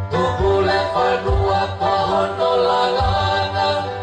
Tubuh level 2 pohon no lalana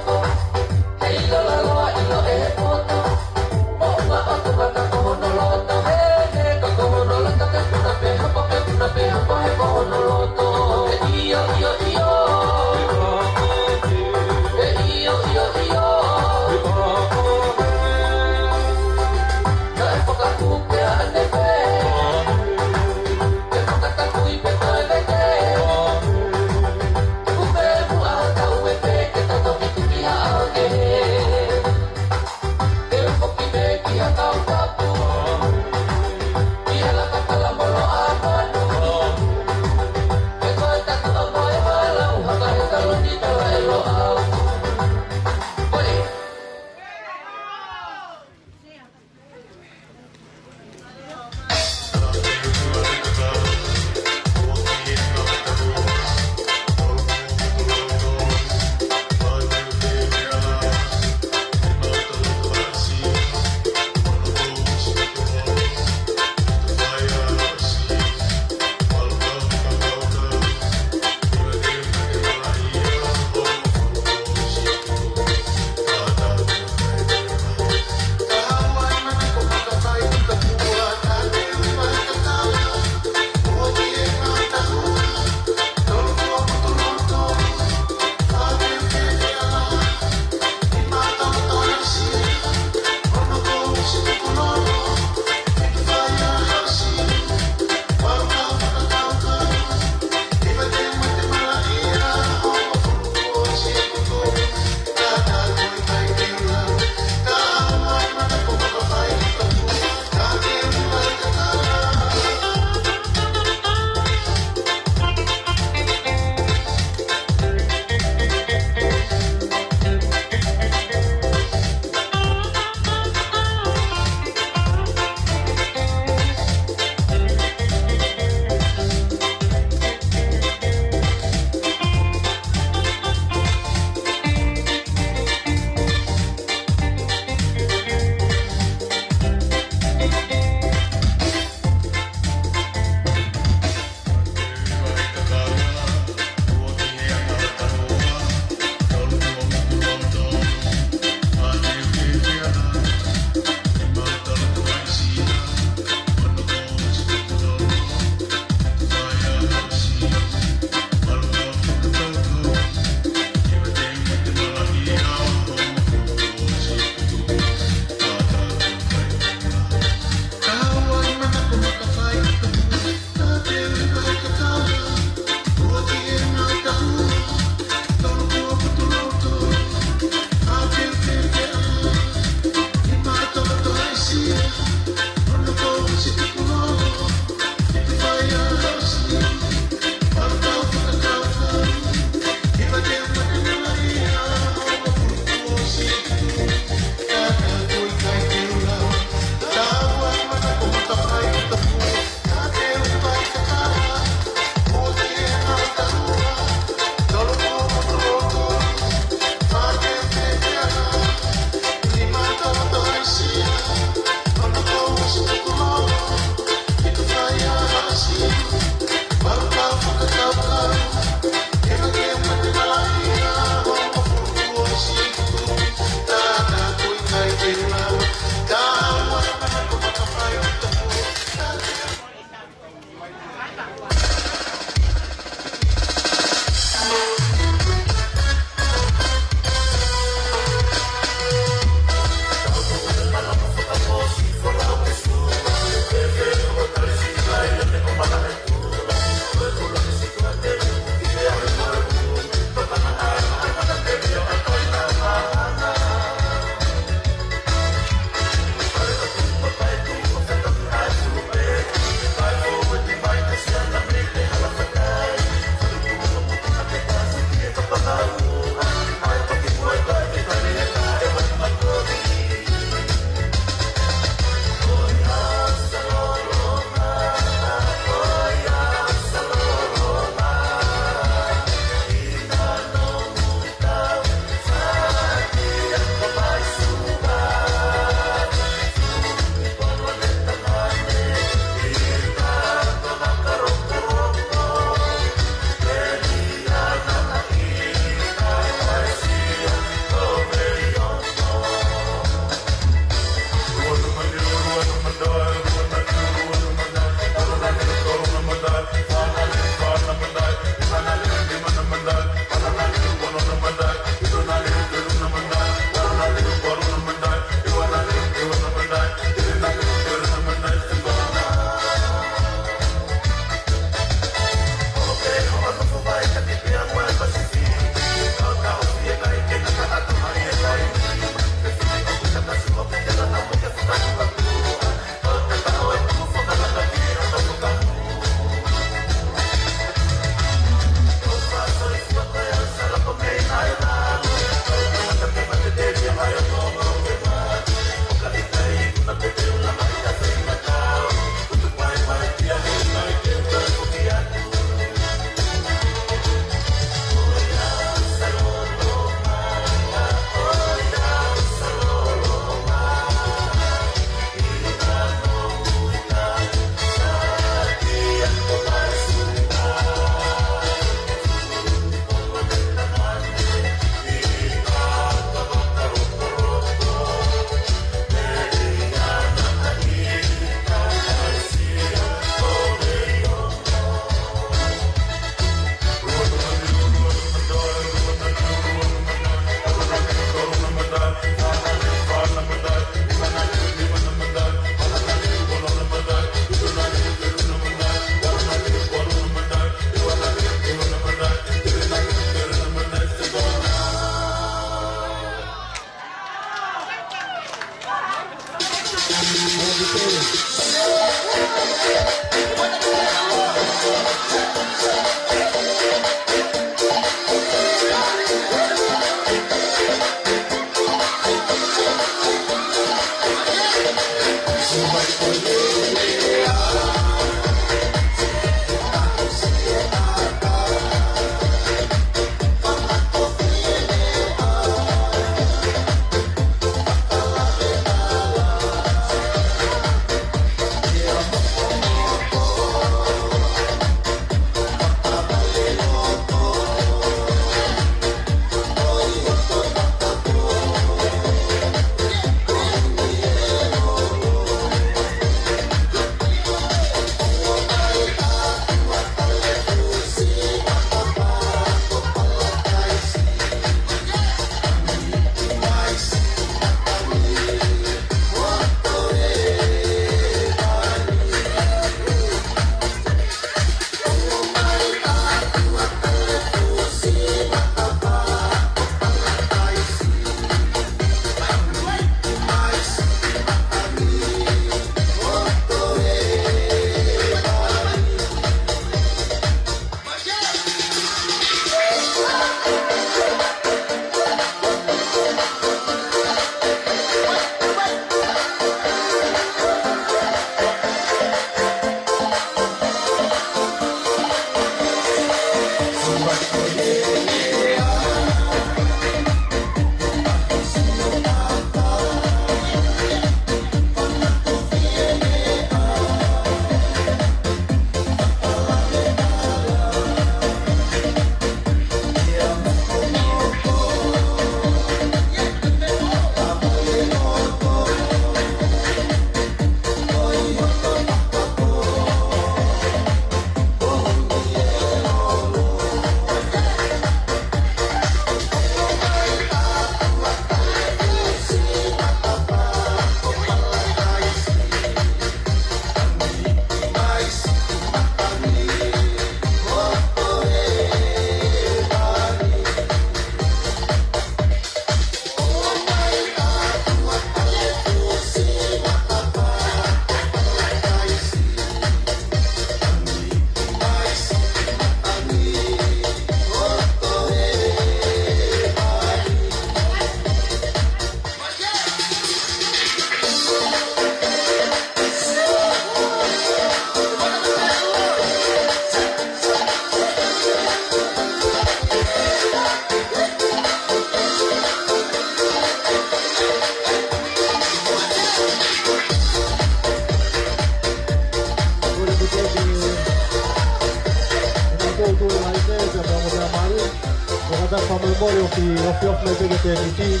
Memória que o pior que eu tenho aqui,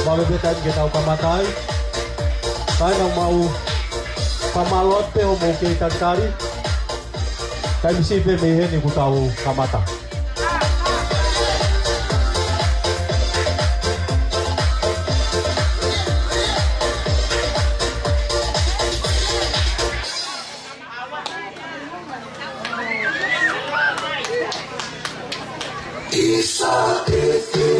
vale betan kita upamatay. Tayo nang mau pamalot pe o mo kay tagkari. Tayo bisipe mehen ni butaw kamata. Isa ete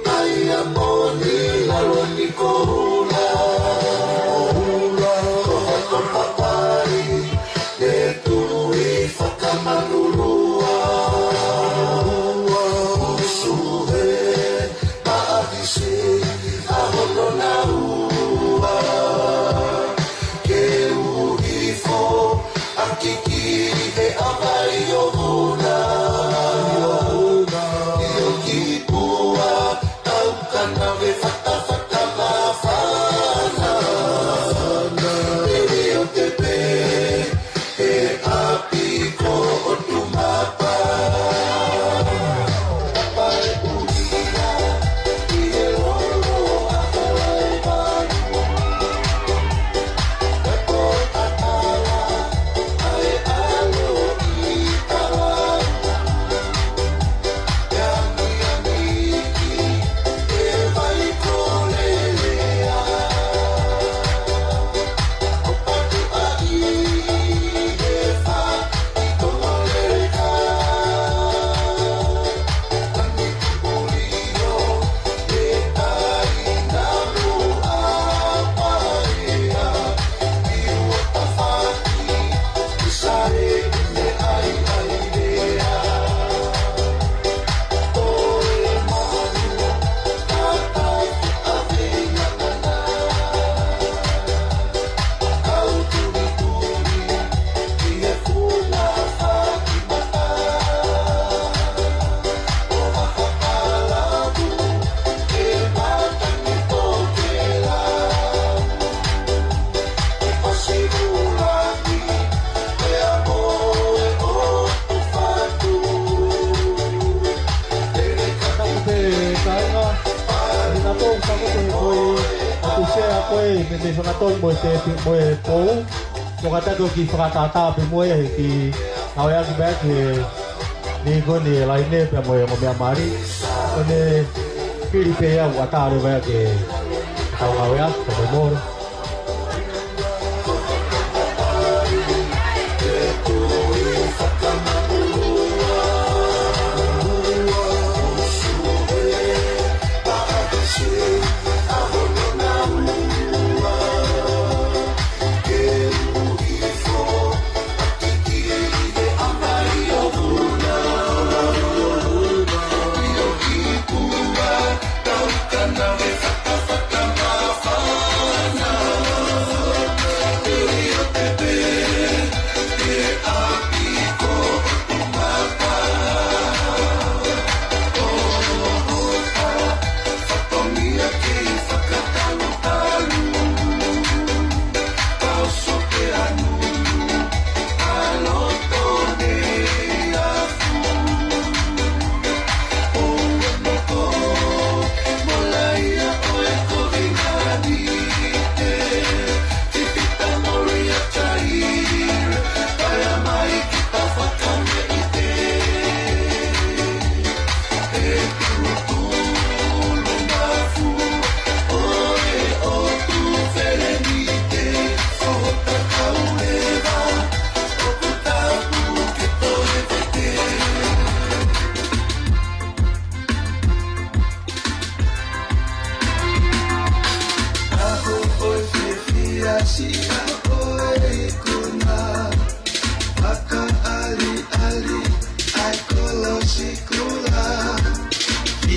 ay amoni laloni ko hula kung papari netui fakamanulua usuhe maadisi ahono na ua ke uhifo akikiri e amai o huna Mete sonatol mo te mo po mo kata do ki fratata pe mo ki awya ki ba ki ni go ni laine pe mo mo me amari ne kiri pe ya wata re ba ki awya pe mo Now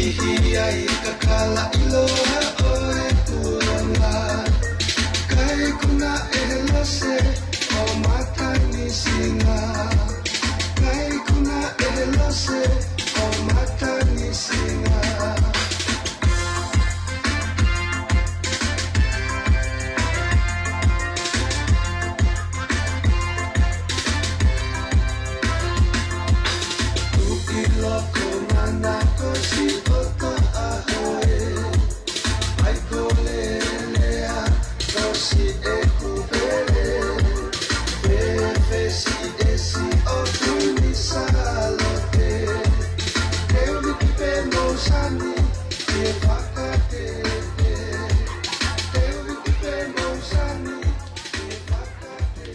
Ihiai kakala iloha oe kuona Kai kuna elose o matani singa Kai kuna elose o matani singa Loko nana kosi ota ahoe Ai kole lea kosi e kupere Fesi esi o tuni salote Ewi kipe mousani e whakate Ewi kipe mousani e whakate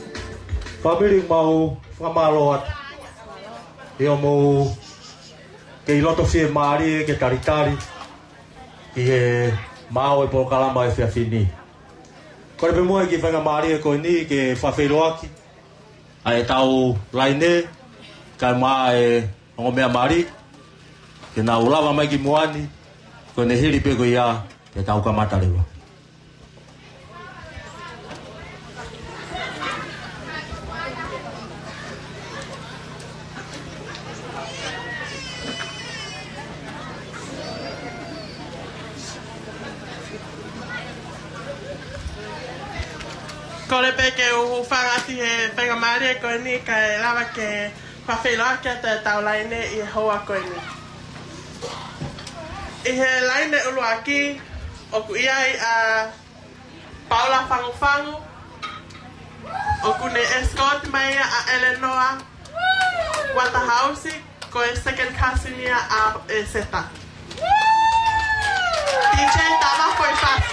Pamiring mau whamaloat Eo mau ke iloto fie maari ke taritari ki he mao e po kalama e whiawhini. Kore pe mua ki whanga maari e koe ni ke whawhiroaki a e tau laine kai maa e ongo mea maari ke nā ulawa mai ki muani koe ne hiri pe koe ia e tau kamatarewa. Kore pe ke uhu whangati he whenga maari e koe ni ka e lawa ke whawhiloa kia te tau laine i hoa koe ni. I he laine ulu aki, oku iai a Paula Fangufangu, oku ne escort mai a Eleanor Watahausi, koe second cousin ia a Seta. DJ tama koe fasi.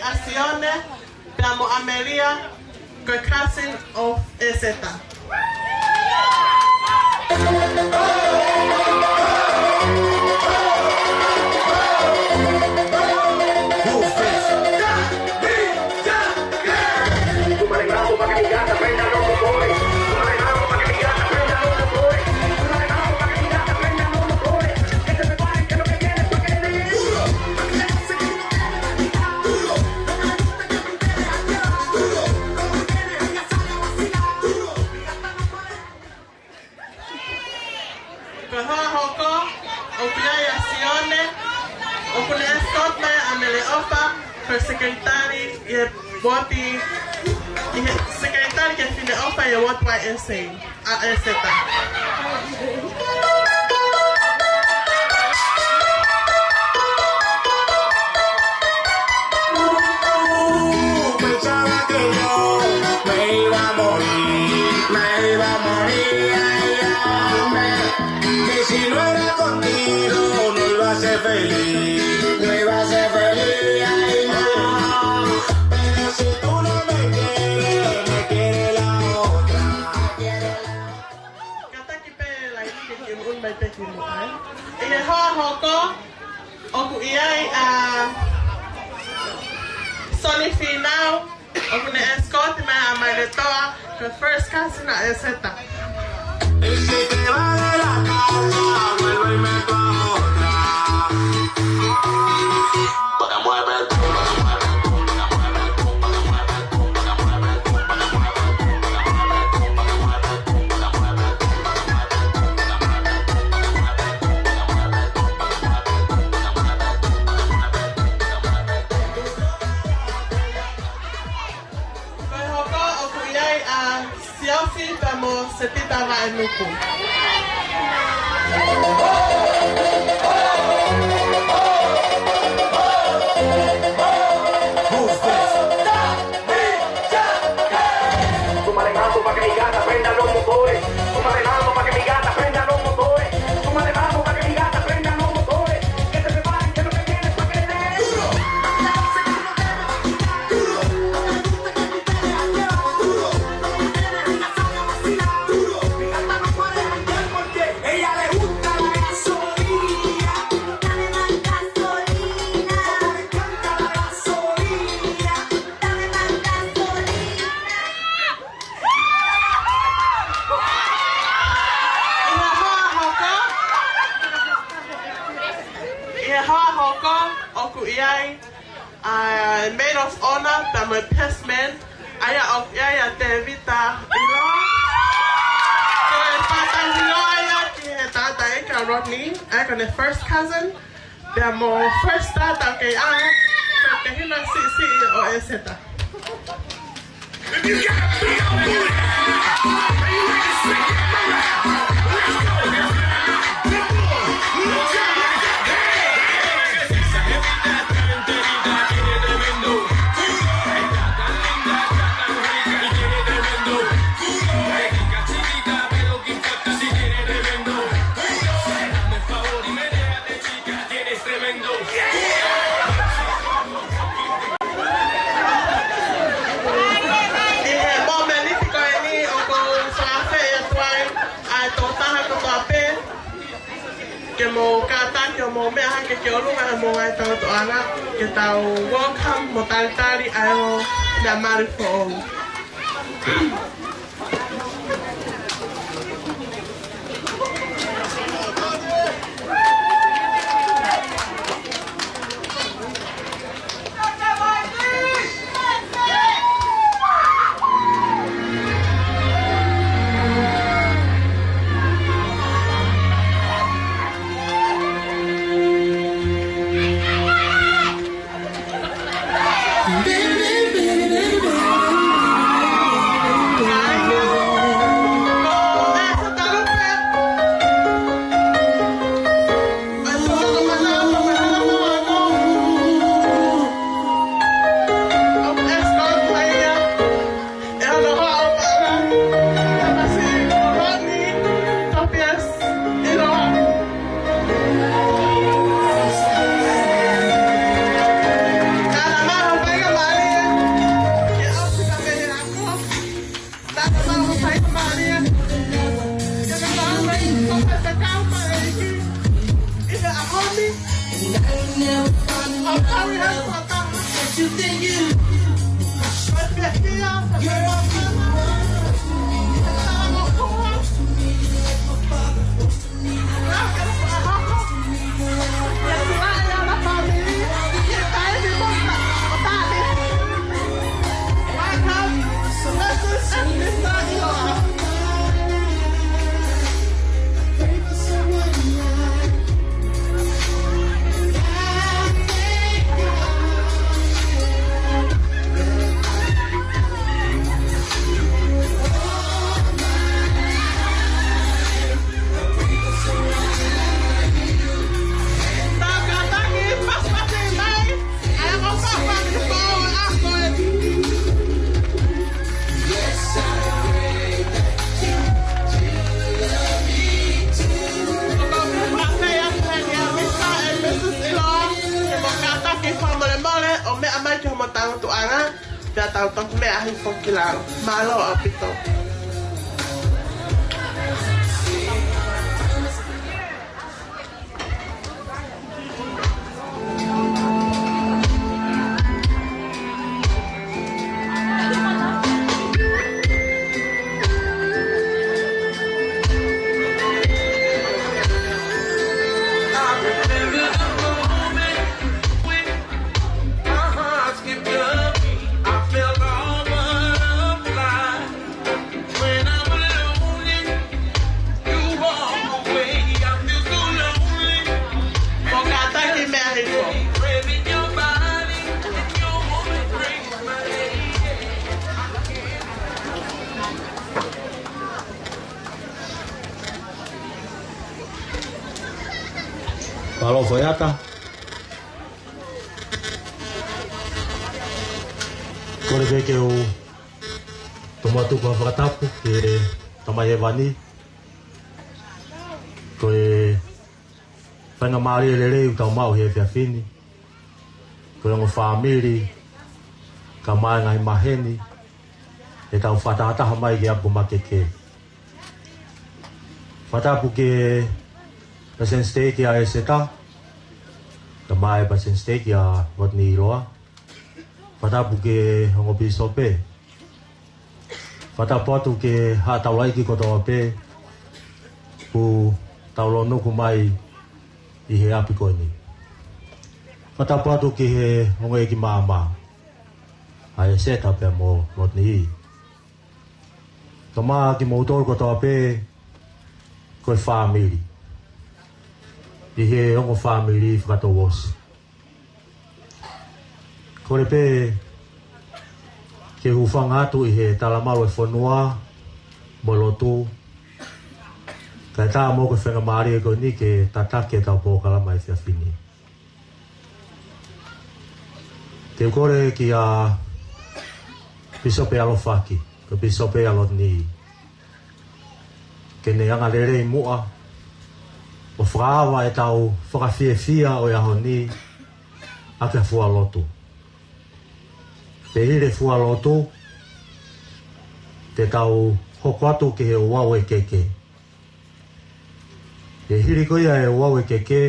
Asione, Damo Amelia, the cousin of Ezeta. Secretary e boti secretary que fine ofa e what by essay a Ezeta. Pensaba que yo me iba a morir, ay, hombre, que si no era contigo no iba a ser feliz, no iba a ser feliz, ay, no. Pero si tú no me quieres la otra. Kata kipe lagi ke un mai pe kimu ai. E ho hoko oku iai a Sony Finau, oku ne escort me a Maletoa, the first cousin a Ezeta. Y si te vas de la casa, vuelvo y meto a otra. Para mueve tú, para mueve tú, para mueve tú, para mueve tú, para mueve tú, para mueve tú, para mueve tú, para mueve tú, para mueve tú, Siofi tamo sepita va enuku. Súmale mambo pa' que mi gata prenda los motores. Súmale mambo pa' que mi gata prenda los motores. Súmale mambo pa' que mi gata prenda los motores. Que se prepare. he hoa hoko oku iai maid of honor ta my best man aya ok aya te vita ilo so e pata ilo aya ki he tata e ka Rodney aya ka ne first cousin the mo first tata ke aya ke hina si o eseta. If you got a big old booty, are you ready to stick it around? Let's go. Ke mo kata ke mo me ha ke olunga mo ai tau to ana ke tau welcome mo talitari ayo da marifo. Malo apito. Kalau foyata, kore beke o tomatu ko whakatapu ke tamai wani, koe whanga maari e rei utau mau he whiawhini, koe ngo whamiri, ka mai ngai maheni, e tau whatataha mai ke apu makeke. Whatapu ke Pasen State ya eseta, kamai Pasen State ya Rodney Roa, Whatapu ke hongo bisope, Whatapu atu ke ha taulai ki kotoa pe, pu taulono ku mai i he api koini. Matapatu ki he honga ki mama. Ai se ta pe mo lot ni. Toma ki mo tor ko ta pe ko family. I he honga family frato was. Ko le pe ke hufanga tu i he talamalo e fonua molotu. Kai tā mō ko whenga maari e ko ni ke tatake tau pōkala mai whia whini. Te ukore ki a pisope alofaki, ko pisope aloni. Ke ne anga lere i mua, o whaawa e tau whakawhiawhia o ia honi, a te fua lotu. Te hire fua lotu, te tau hokwatu ke he o wau e keke. E hiri koia e wau e keke,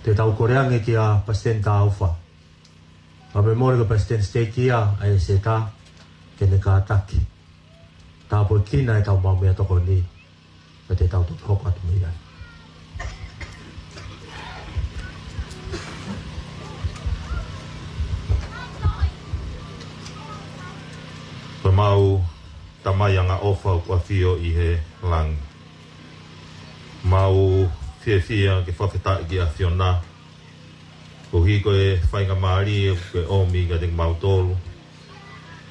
te tau koreange ki a Pasten ta auwha. A me more ko Pasten steki a e se ta, ke ne ka ataki. Tā po kina e tau mau mea toko ni, e te tau tuki hoko atu mea. Pa mau tamai anga ofa o kua fio i he langi. Mau fia ke whawheta ki a whiona. Ko hi koe whainga maari e koe omi ka te mau tolu.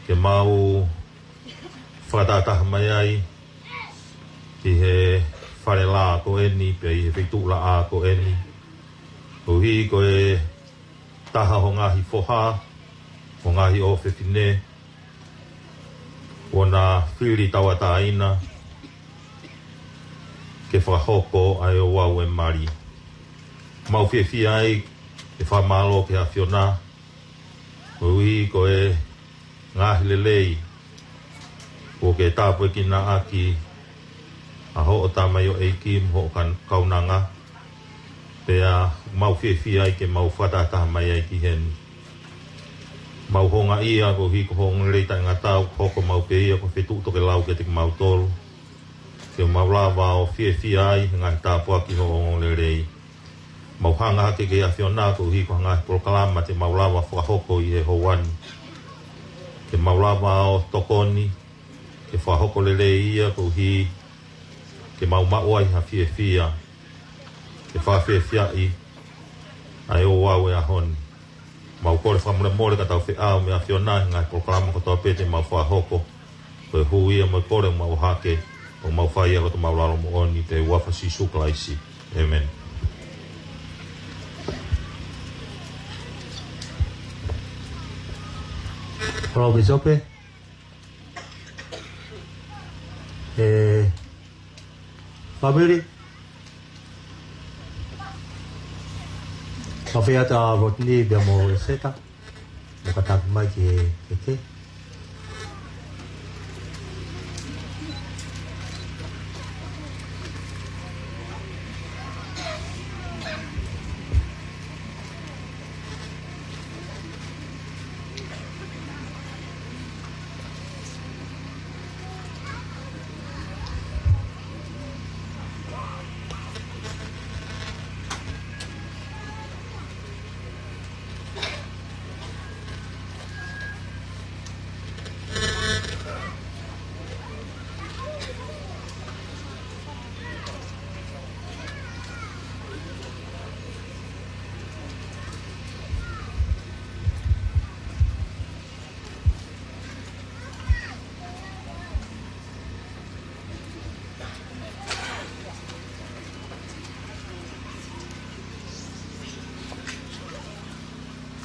Ke mau whakatataha mai ai. Ki he whare la ko eni, pe i he whitula a ko eni. Ko hi koe taha ho ngahi whoha, ho ngahi o whewhine. Ona whiri tawa tā ina. Ke whahoko ai o wau e mari. Mau whiawhia ai, ke whamalo ke a whiona. Ui ko e ngahi lelei. Ko ke tāpue ki na aki. A ho o tamai o eikim, ho o kaunanga. Pea mau whiawhia ai ke mau whatataha mai ai ki hen. Mau honga ia, ko hi ko honga reita ngā tau, hoko mau pe ia, ko whetu toke lau ke te mau tolu. Ke mau lawa o whiawhia ai, ngai tāpua ki ho o le rei. Mau hanga hake ke a whiona, ko hi ko hanga prokalama te mau lawa whakahoko i he houani. Ke mau lawa o tokoni, ke whakahoko le rei ia, ko hi ke mau mauai ha whiawhia. Ke whawhiawhia i, ai o wau e a honi. Mau kore whamure more ka tau whiau me a whiona, ngai prokalama ko tau pete mau whakahoko. Koe hui mo kore mau hake. O mau whai ako to mau lalo mo oni te wafa si suklaisi. Amen. Rau bisope. Family. Kawhiata rotini bia mo e seta. Mo kataki mai ki e keke.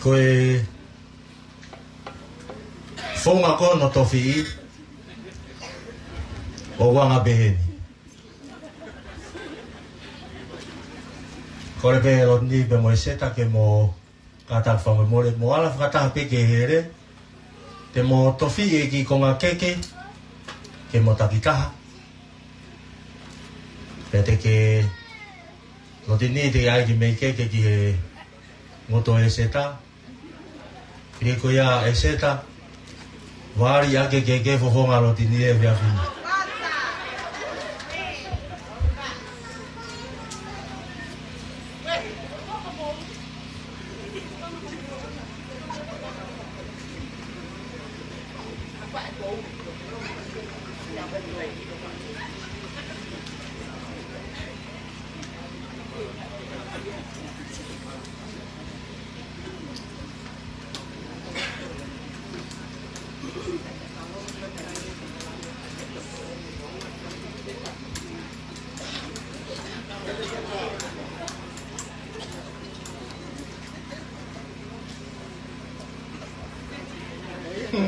Koe whonga kono tofi I o wanga beheni. Kore pe o ni be mo seta ke mo kata whango more mo ala whakataha peke here te mo tofi e ki konga keke ke mo takitaha pe te ke no te ni te ai ki mei keke ki he ngoto e seta Riko ia e seta, wari ake ke whonga lo tini e whia whini. Malo.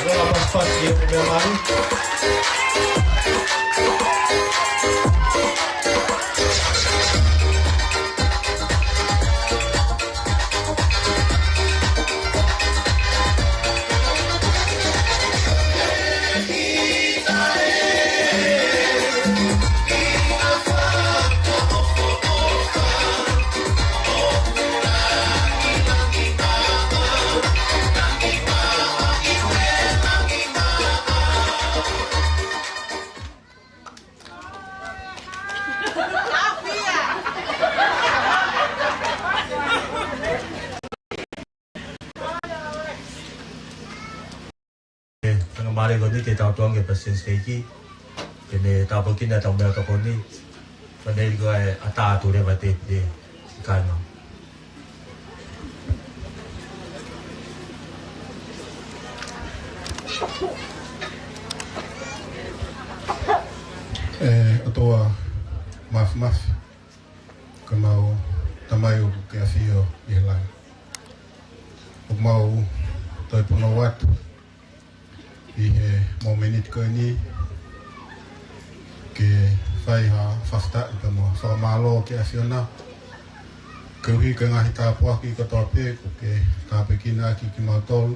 Ada lapas pas dia punya mari. Mari koni kita tuang ke pasien segi, kini tahu kita tahu mereka koni, pada itu ata tu dia batik dia kan. Atua maaf kemau tamayu ke afio ilang. Mau toi punawat momenit ko ni ke fai ha fasta ka mo so malo ke asiona ke wi ka nga hita po ki ko tope ke ta pe kina ki matol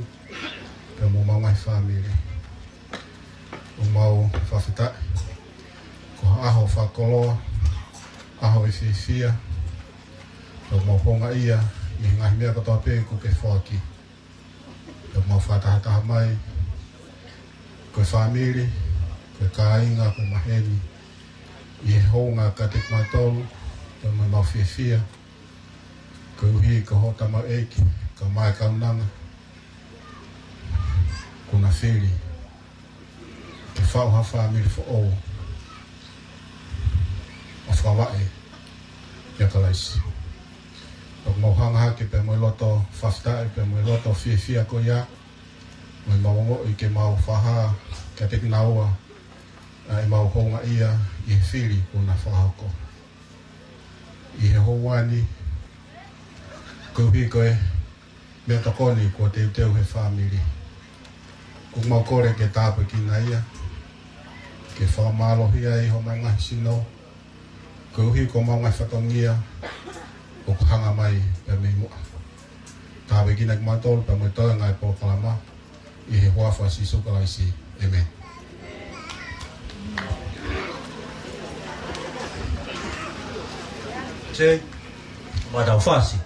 ka mo mai family o mau fasta ko aho fa kolo aho fia o mo honga ia ni nga me ko tope ko ke foki o mo fata ta mai ko family, ko kainga, ko maheni, i honga ka te matol, ko mai mawhiawhia, ko uhi ko hota mau eki, ko mai kaunanga, ko na whiri, ke whauha family for all, o whawae, ia ka laisi. O mauhanga hake pe moi loto whaftae, pe moi loto whiawhia ko ia, mai maungo i ke mau whaha ka te kinaua e mau honga ia i he whiri o na whahako. I he houani kuhi koe mea takoni kua te uteu he whamiri. Kuk mau kore ke tāpe ki na ia ke whaamalohia i ho maunga sino kuhi ko maunga whatongia o hanga mai pe me mua. Tāpe ki na kimatol pe mo toa ngai po kalama i he huafa si sukalaisi. Amen. Cek, madau fasi.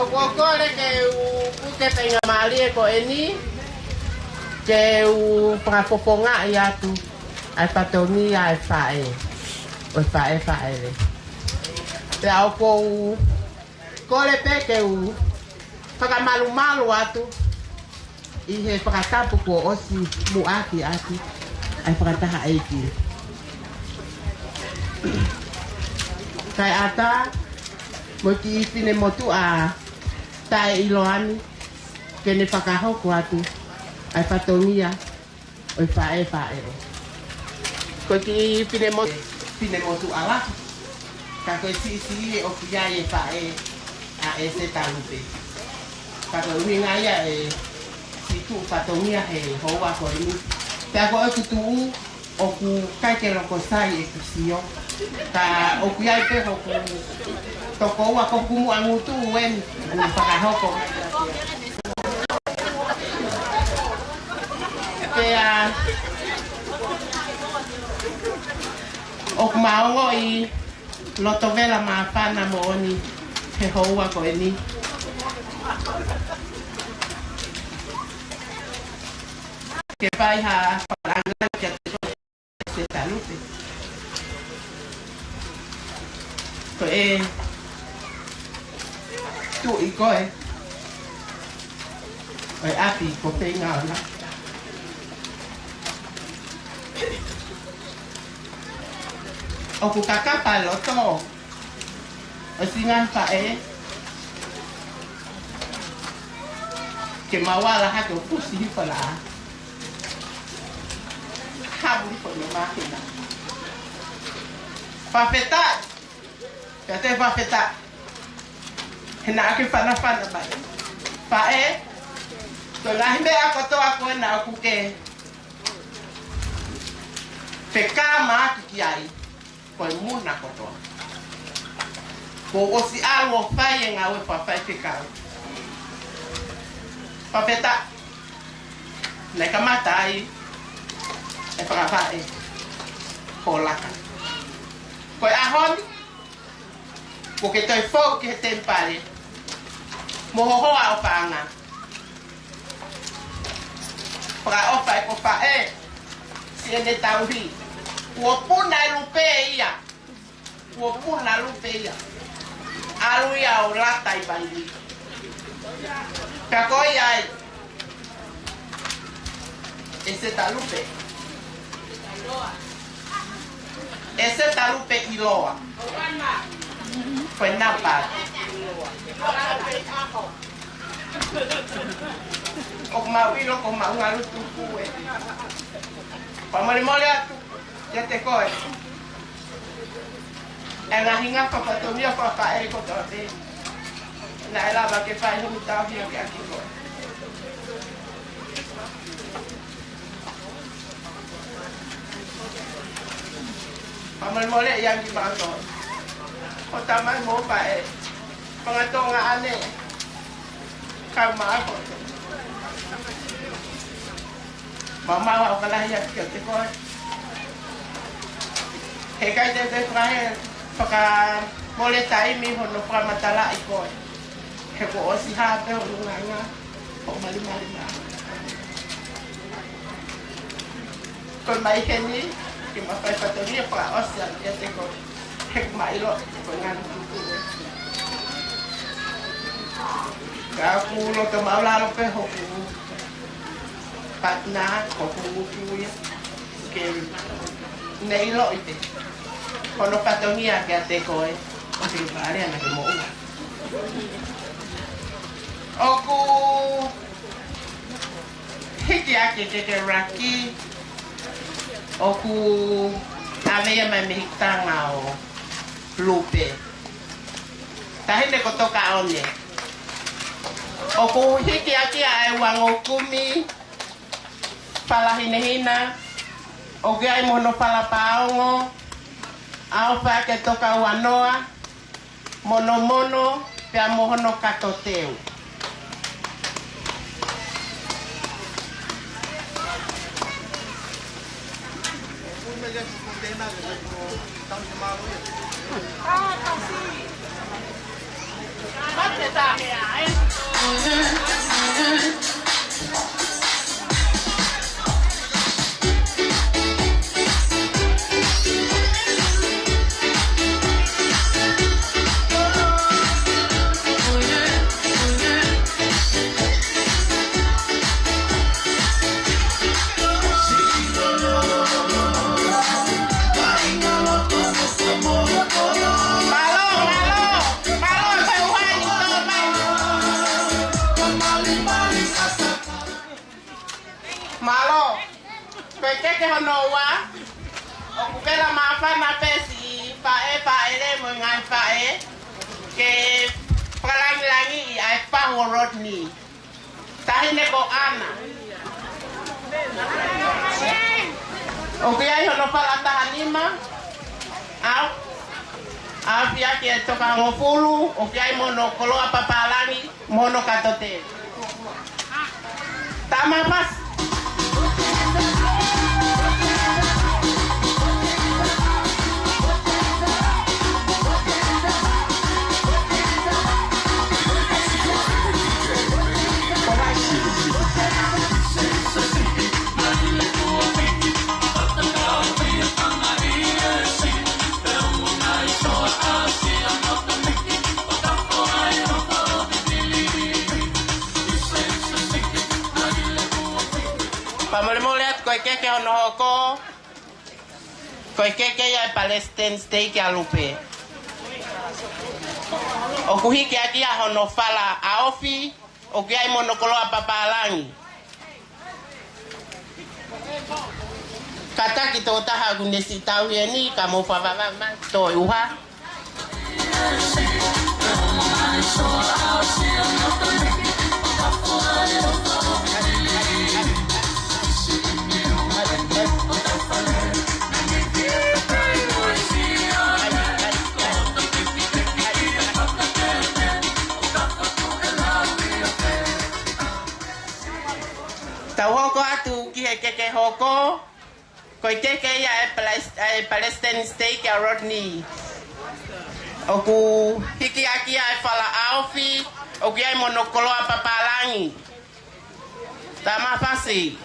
Okokore ke uke penga mali ko eni ke u prapoponga ya tu ai patomi ai fae o fae le te au ko le pe ke u paka malu atu i he pakatapu ko osi muaki atu ai pakataha aiki kai ata mo ki fine motu a tai iloani ke ne pakahoko atu ai patongia o fae ko ki fine motu ala ka ko si o kia e fae a ese talupe ka ko winga ya e si tu patongia he hoa ko ni ka ko e tu o ku kai ke lo ko sai e kusio ka o ku ai pe ho ku toko wa ko kumu angutu wen ku pakahoko Kaya ok maongo i lotovela mapana mo oni he hoa ko eni ke pai ha paranga ke te salute ko tu i koe ai api ko penga na o ku kakapa loto o singan pae ke mawala ha ko pusi pala habu ko no makina papeta kate papeta hena ke fana bai pae to la himbe akoto ako na ku ke pekama kiai ko muna koto ko osi alwo fai nga we pa fai pekao papeta na kamata ai e para fai ko laka ko ahon ko ke toi fo ke tempare mo ho a panga para o fai ko fa si ene tauhi wopuna lupeia alu ya olata ibandi kakoya ese talupe iloa foi na paz o mawilo ko maungalu tuku pamole atu ya te koe e nga hinga papatomia papa e ko tote na ela ba ke fai hu ta hi ke aki koe pamole yang di banto o tamai mo pa e pangatonga ane kama ko mama o kala ya ke koe Hekai te trae paka mole tai mi hono pra matala iko. He ko osi ha pe o nganga o mali. Ko mai keni ki ma fai patoni pra osi ya te ko. He mai lo ko ngan tu. Ka ku lo to maula lo pe ho ku. Patna ko ku ya. Ke nei lo ite. Kono patonia ke ate koe o te pare ana ke mo oku hiki ake ke raki oku avea mai mehitanga o lupe tahine kotoka one oku hiki ake ai wangokumi palahinehina oge ai mono palapaongo ao pa ke toka wanoa mono pe mohono katoteu Malo, keke honoa, okupela mafana pesi fae mo ngai fae ke palangi ai pahorot ni. Tahine ko ana. Okiai hono pala tahanima. Au pia ke toka ngofulu, okiai mono koloa papalangi, mono katote. Tama pas. Pamole koi keke ono hoko koi keke ya Palestine steak ya lupe okuhiki akia hono fala aofi okiai monokolo papalangi kata kita taha gunesi tahu ni kamu fava to uha Tau hoko atu ki he keke hoko koi keke ya Palestine steak ya Rodney oku hiki aki ya fala aofi oku ya monokolo papalangi tama fasi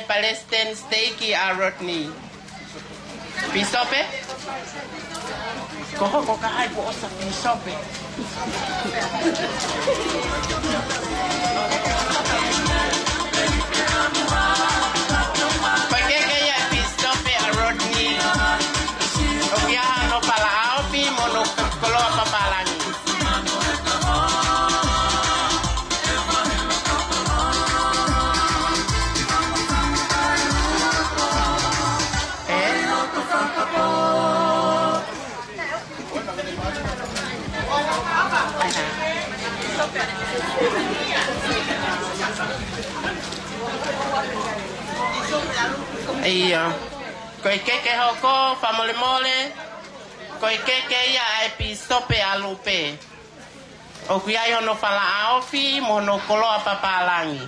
Palestine steak ya Rodney. Pisope? Koko kahai po sa pisope. Pagkeke ya pisope ya Rodney. Okiahan no pala aopi mono koloa papalangi. Iya, koi keke hoko famole mole, koi keke ya epistope alupe. Okuya yono fala aofi mono kolo papalangi.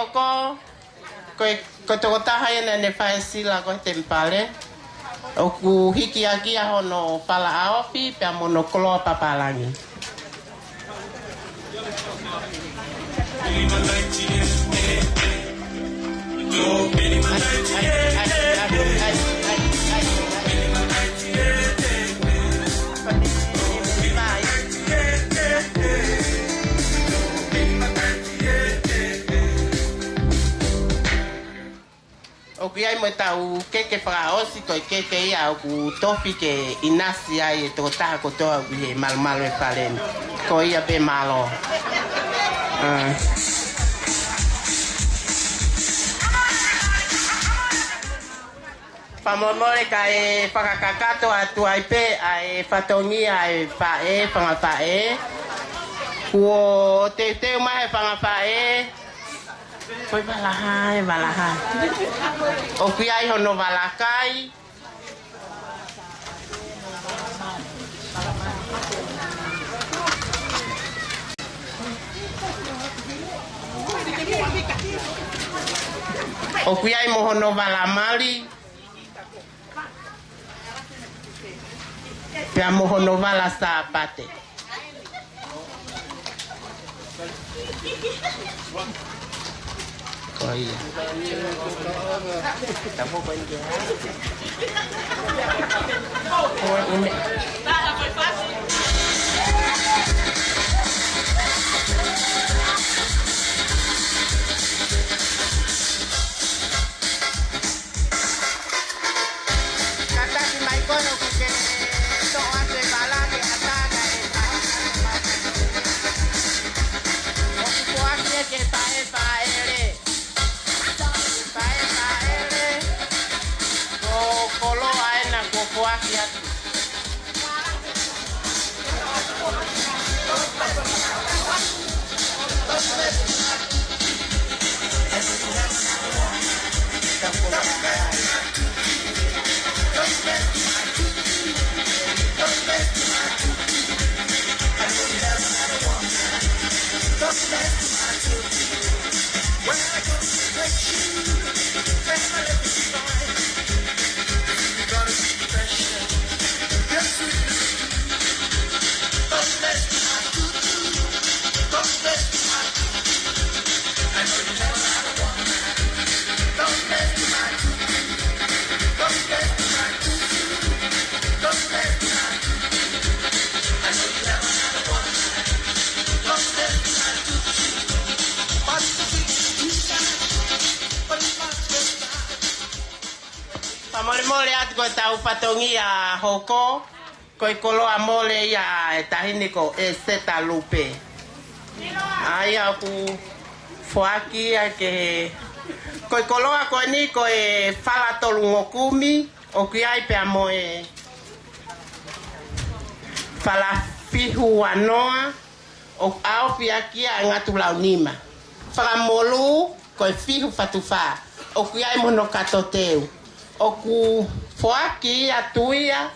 hoko ko toko taha ina ne whae sila ko te mpale. O ku hiki aki a hono pala aopi pia mono koloa papalangi. O kiai mo tau keke praosi ko keke ia ku topi ke inasi ai to ta ko to he mal mal e falen ko ia be malo. Pamomore kai pakakakato atu ai pe ai fatongi ai pae panga pae. Kuo te mai panga pae. Foi balahai. O kiai hono balakai. O kiai mo hono balamali. Pia mo hono bala sapate. Oh iya. Kamu bantu. Oh ini. Kata si Michael aku ke soal segala di atas aku kuatnya ke pae. Kolo aena koko aki atu. Mole at ko tau patongi a hoko ko kolo a mole ya tahini ko seta lupe ai aku fuaki ke ko kolo a ko ni ko fala tolungokumi o kiai pe amoe fala fihu anoa o au fiaki a ngatu launima fala molu ko fihu fatufa o kiai mono katoteu oku foaki atuia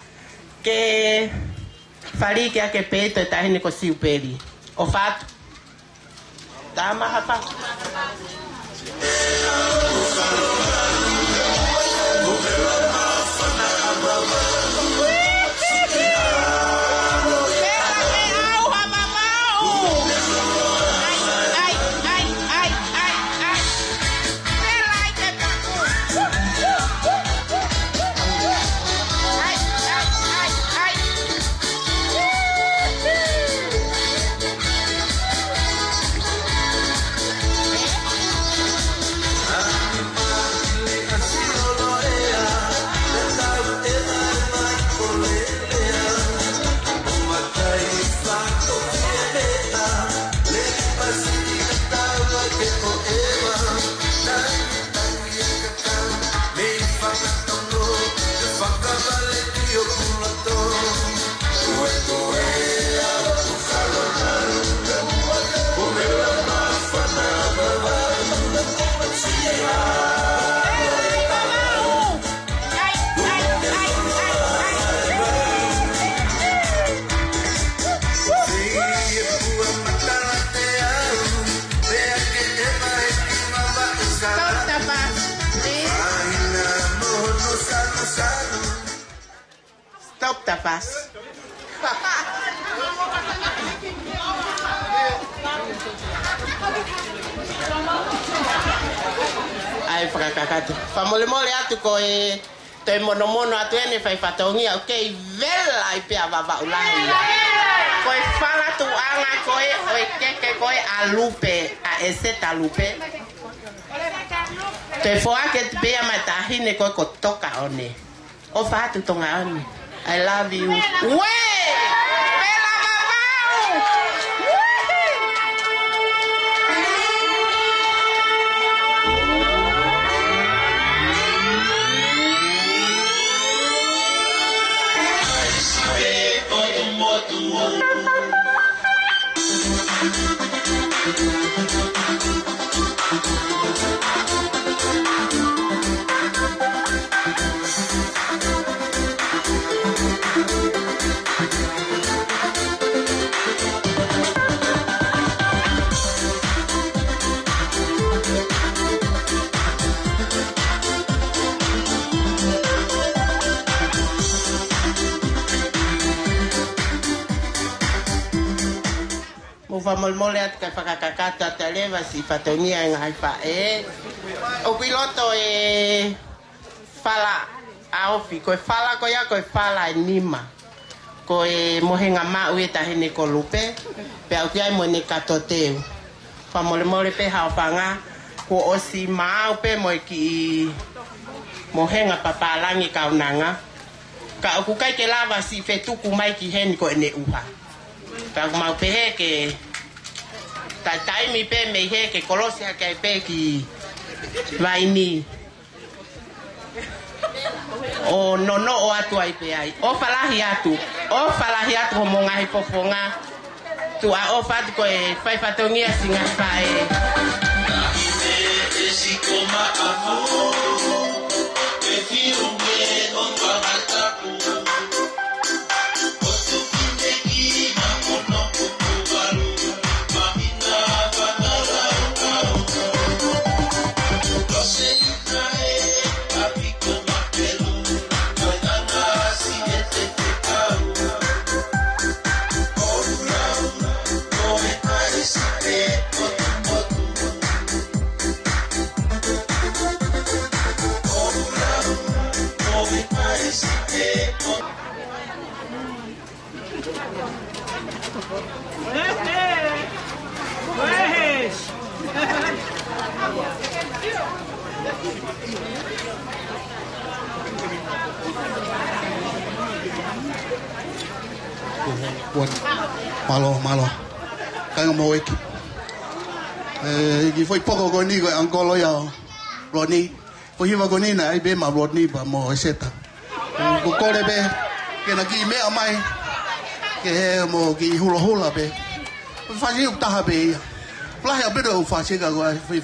ke fali que que peito tá rindo com o peri o fato dama rapaz Stop tapas. Ai fakakakatu. Famole atu ko e te mono atu ene fai fatongi o ke vela i pe baba ulai. Ko e fala tu anga ko e o keke ko e alupe a eseta lupe. Te foa ke te bea matahine ko ko toka one. O fa tu tonga one. I love you. We! Bela babau! Famol at kapakakata taleva si fatongia ng haifa o piloto fala aofi ko fala ko ya ko fala nima ko mohenga maue tahine ko lupe pe au kai mo ne katoteu famol pe ha fanga ko osi mau pe mo ki mohenga papalangi kaunanga ka ku kai ke lava si fetu ku mai ki hen ko ne uha ka mau pe ke tai mi pe me he ke kolosia ke pe ki vaini o no o atu ai pe ai o falahi atu mo ngai pofonga tu a o fat ko e fai fatongia singa pai si koma afu e fiu me on bagataku malo kaya mo iki gi foi poco con ni ancora ya Rodney poi va con ina ai be ma Rodney ba mo seta ko kore be ke na gi me amai ke mo gi hula be fa ji ta be la ya be do fa che ga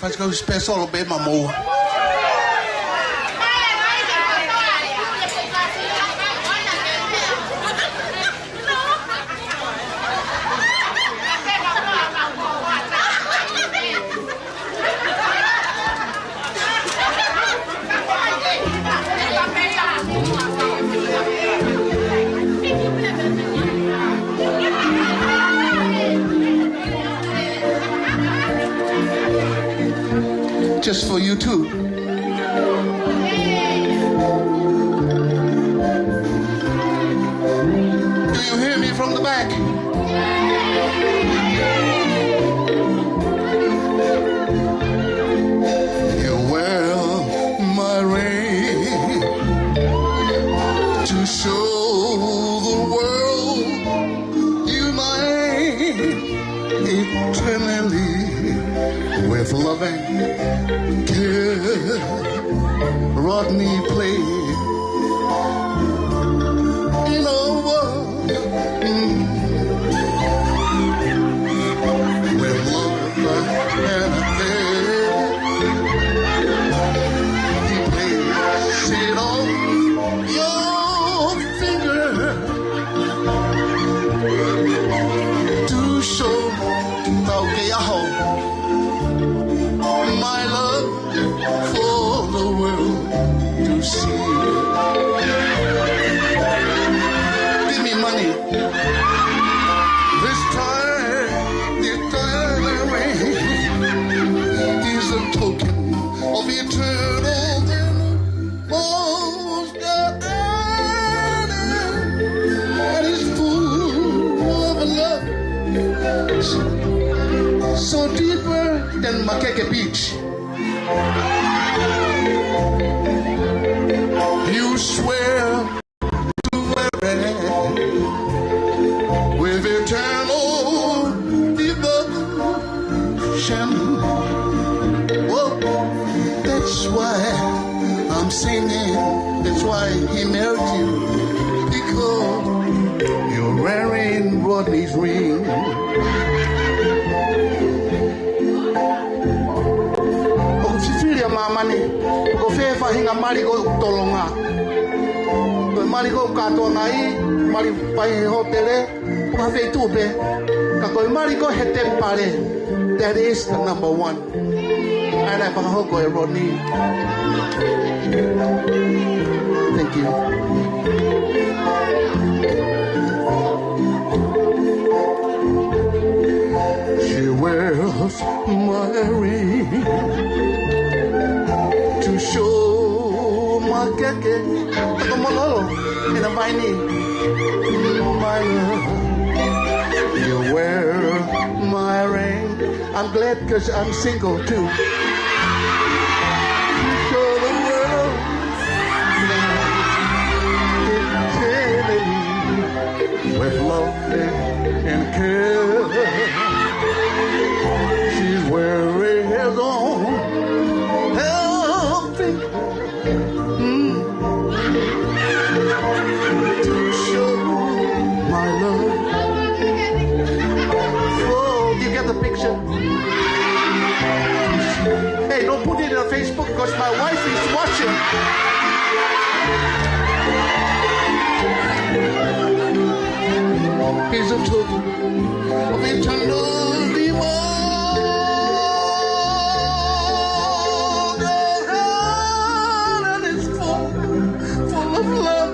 fa che ko special be ma mo just for you too. Do you hear me from the back? You wear my ring to show the world you mine eternally with loving care. Rodney played in a world with love and affair. He plays it on your finger to show my love for the world to see. in Makeke Beach. You swear to wear it with eternal devotion. Oh, that's why I'm singing. That's why he married you, because you're wearing Rodney's ring. Oh, Cecilia mamani, go fefa hinga mari go tolonga. Mari go kato nai, mari pai hotele, go fe tupe. Kako mari go hete pare. That is the number one. And I go go Rodney. Thank you. She wears my ring to show my keke. Como lolo, in a vine, my love. You wear my ring. I'm glad because I'm single too. Show the world with love and care. She's wearing his own healthy to show my love. Oh, you get the picture? Hey, don't put it on Facebook because my wife is watching. He's a token of eternal devotion, and it's full of love,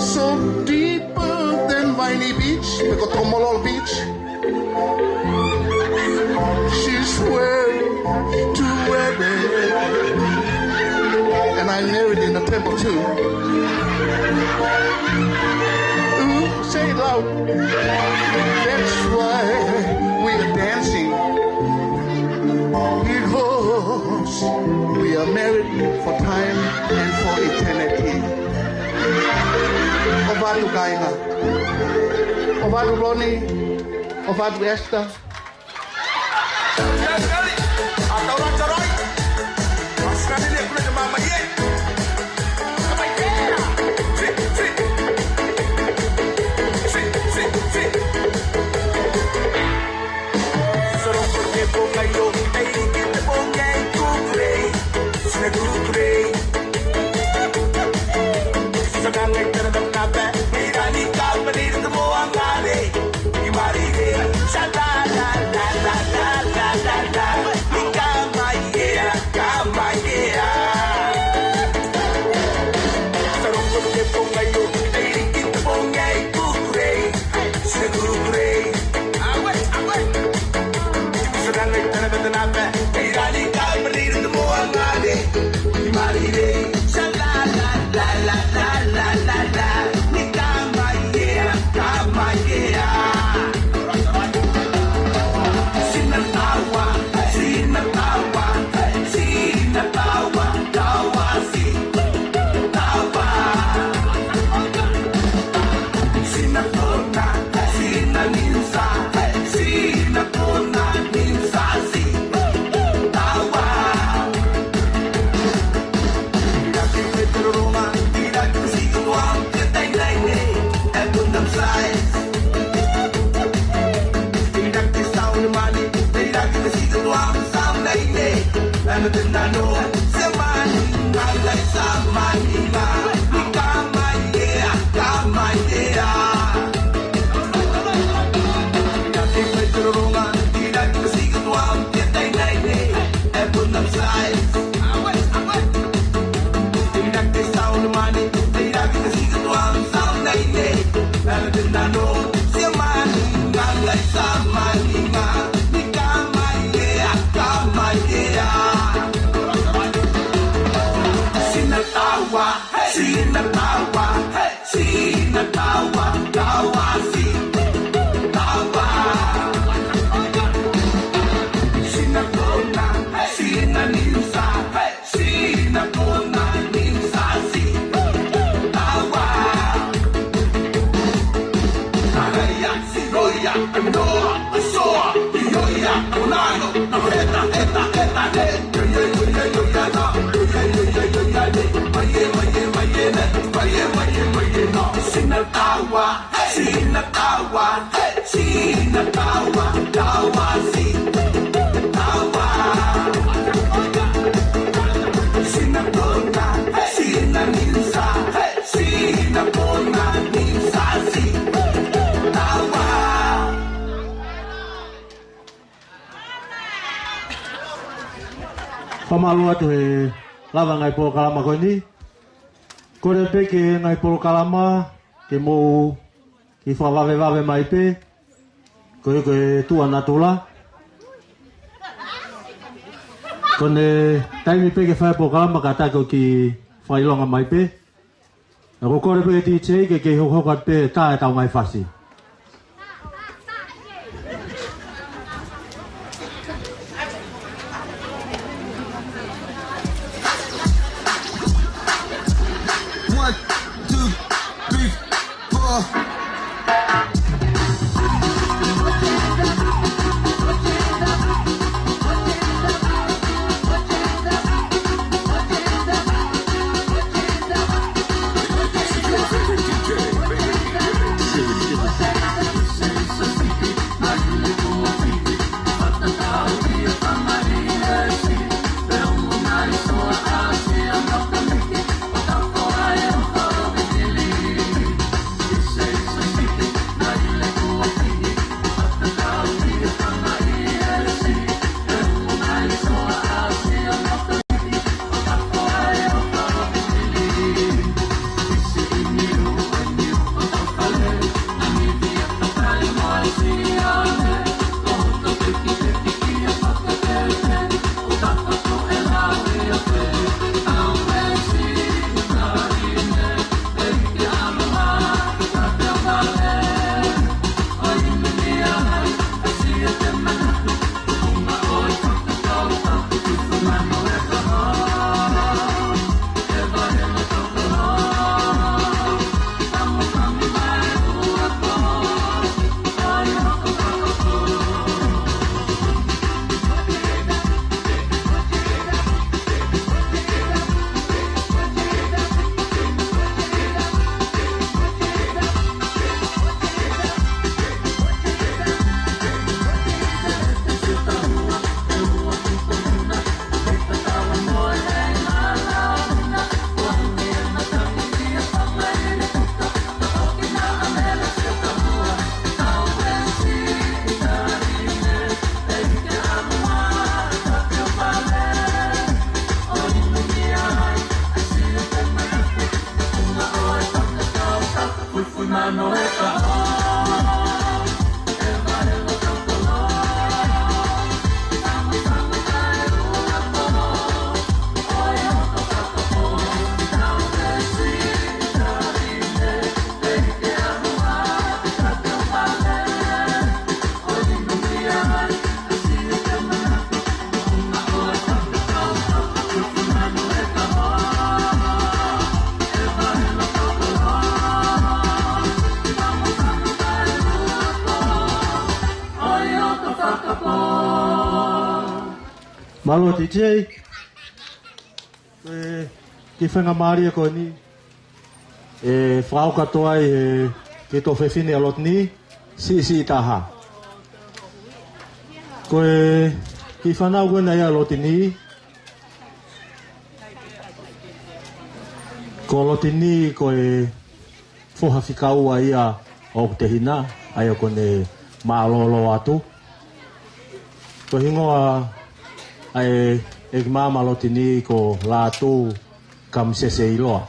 so deeper than Viney Beach, because Tomolol Beach. She swears to wear it, and I married in the temple too. Say it loud. That's why we are dancing, because we are married for time and for eternity. Ovado Gaina, Ovado Ronnie, Ovado Esther. Pamalua tu he lava ngai po kalama ko ni. Kore pe ke ngai po kalama ke mo ki fa vave mai pe. Ko tu anatula. Kone taimi pe ke fa po kalama kata ko ki fa ilonga mai pe. Ko kore pe ti che ke ho kat pe ta ta mai fasi. Malo DJ ki whenga maria ko ni whao katoa ki to whewhine alot ni si taha ko ki whanau wena ia alot ni ko alot ni ko whohawhikaua ia o te hina ai o kone maalolo atu ko hingoa ai ek mama lotini ko latu kam sese iloa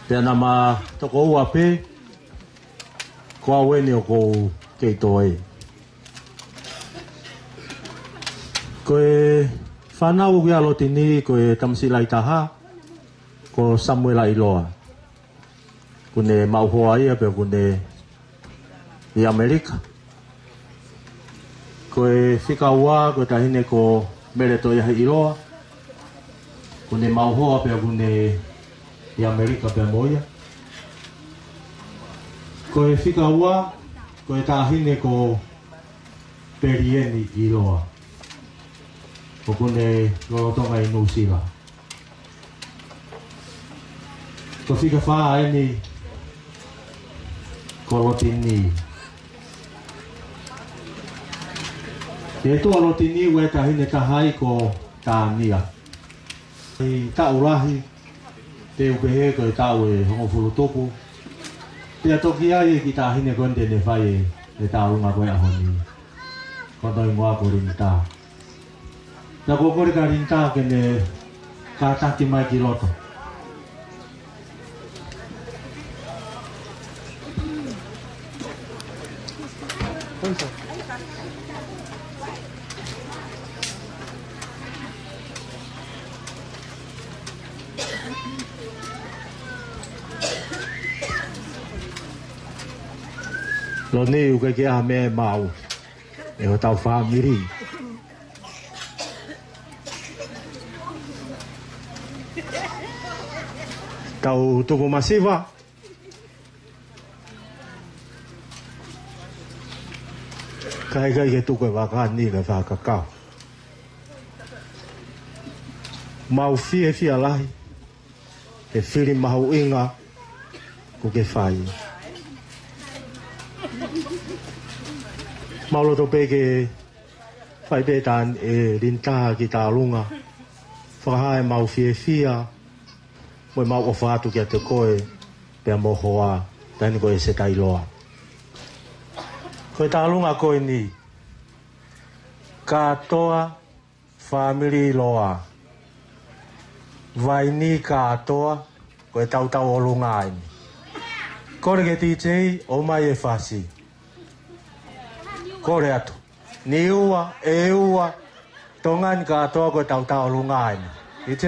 te nama toko ua pe ko aweni o ko keito ai ko whanau kia lotini ko tamsila itaha ko Samuela iloa kune mauhoa ia pe kune i Amerika ko fika ua ko tahine ko mereto ia iloa kune mauhoa pe kune i Amerika pe moia ko fika ua ko e tāhine ko perieni I loa. Ko kone lorotonga I Nusila. Ko whika whaa eni ko Lotini. E toa Lotini ue tāhine tahai ko tānia. I taurahi te upehe ko e tau e hongo furutopu. Pea toki ai ki tāhine konde ne whai e taurunga koe ahoni. Kondoi mua ko rinta. Na ko kore ka rinta ke ne kātaki mai ki loto. Lo nei uke ke a me mau e ho tau wha miri. Tau tuku masiva. Kai ke tuku e waka ni le wha kakao. Mau fie fia lahi. E whiri mahu inga ku ke whai. Maulo to peke whai petan e rintaha ki tā runga. Whakahae mau fie fia. Moi mau o whātu kia te koe. Pea mo hoa. Tani koe se tai loa. Koe tā runga koe ni. Katoa family loa. Vai ni katoa. Koe tau tau o runga aini. Kore ke TJ o mai e whasi. Kore atu. Ni ua, e ua, tongan ka atoa koe tau tau lunga aina. TJ?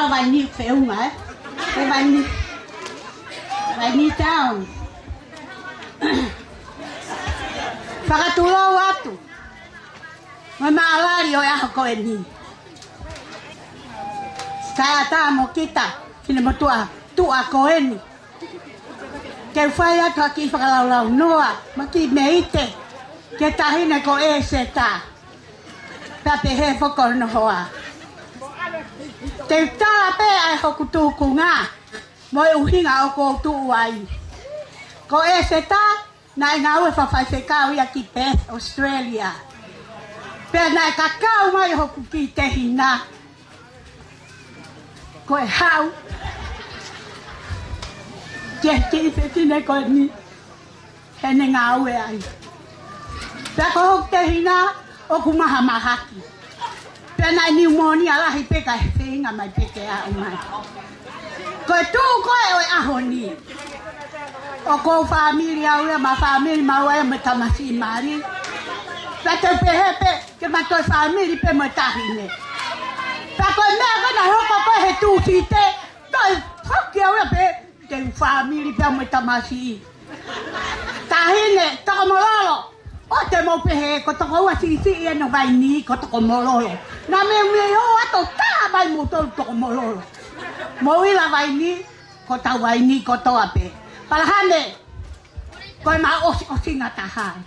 Ala vai ni feunga vai ni town. Whakaturo watu. Mai maalari o aho koe ni. Kai ata mo kita. Kine mo tua koe ni. Ke whai atu aki whakalaulau noa. Maki meite. Ke tahine ko e se ta. Tape he whoko no hoa. Te tala pe ai hoku tūku ngā. Mo e uhinga o ko tuu ai. Ko e se ta. Nai ngā ue whawhai whekau ia ki Perth, Australia. Pea nai kakau mai hoku ki te hina. Ko e hau. Ke tine ko e ni. Hene ngā ue ai. Pea ko hoku te hina, oku maha mahaki. Pea nai pneumonia lahi peka he whinga mai peke a umai. Ko e tū koe o e aho ni. O ko family au ma family ma wa me tamasi mari. Sa te pehepe ke ma to family pe mo tahine. Sa ko me ko na ho ko he tu site. To fuck ya we pe ke family pe mo tamasi. Tahine to mo lolo. O te mo pehe ko to wa si e no vai ni ko to mo lolo. Na me o ato ta vai mo to mo lolo. Mo ila vai ni ko ta vai ni ko to ape. Palahane, koe ma osi ngā tahai.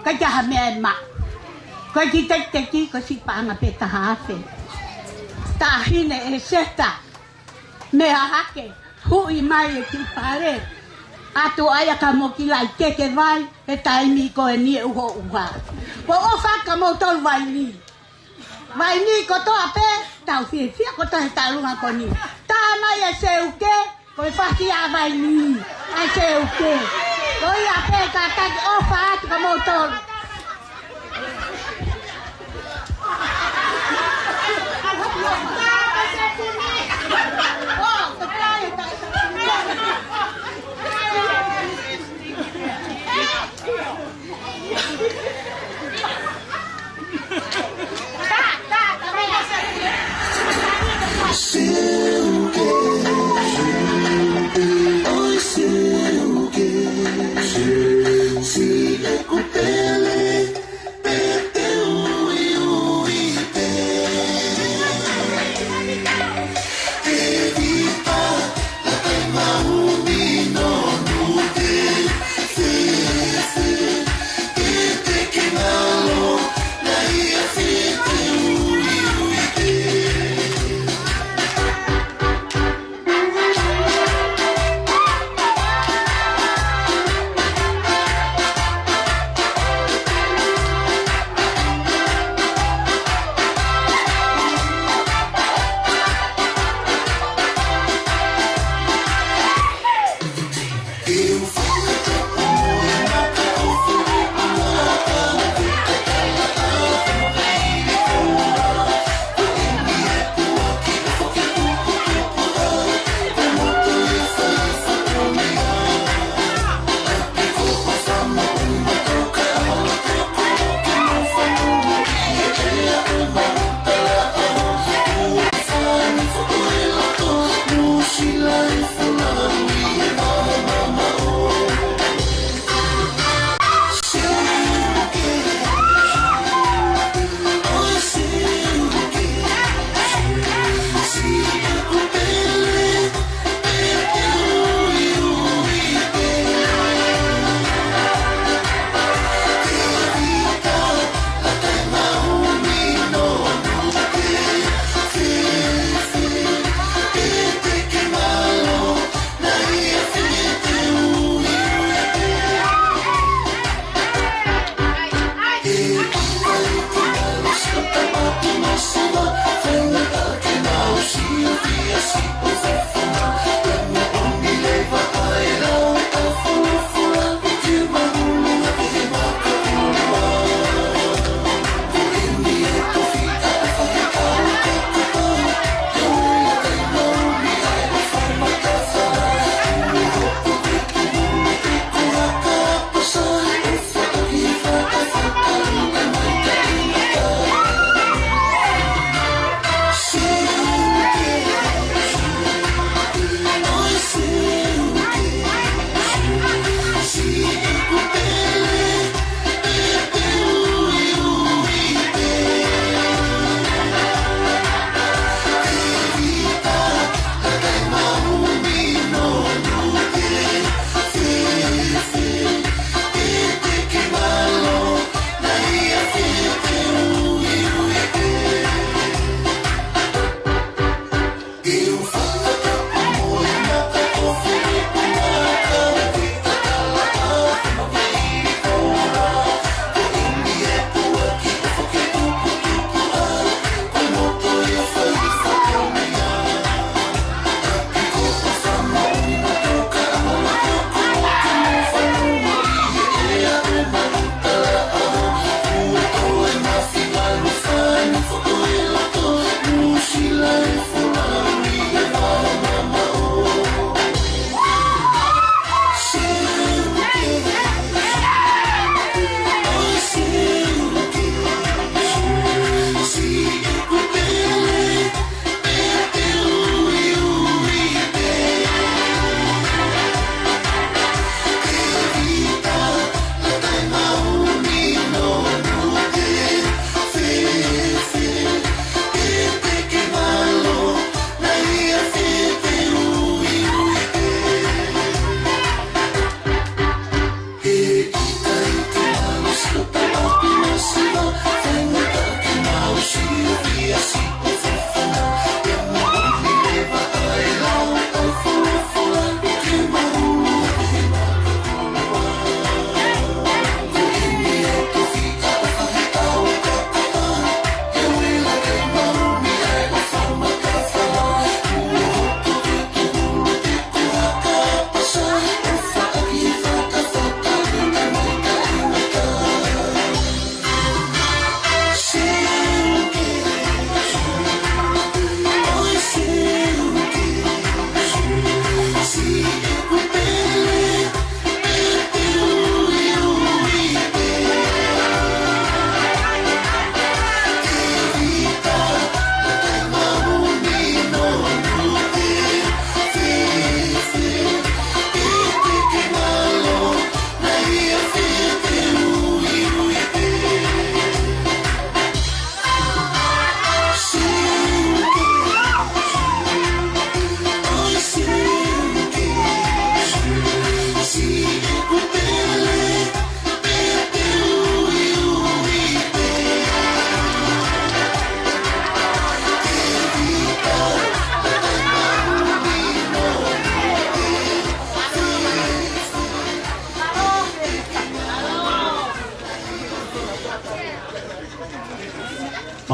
Kai jaha mea ma. Koe ki teki ko si paanga pe taha afe. Tahine e seta. Mea hake, hui mai e ki pare. Ato aia ka mo ki lai keke vai, e taimi ko e ni e uho uha. Ko ofa ka mo tolu vai ni. Vai ni ko to ape, tau fia ko to he talunga ko ni. Tā mai e se uke, koe whaki a vai ni, ai se uke. Koe a peka taki ofa atu ka motolu.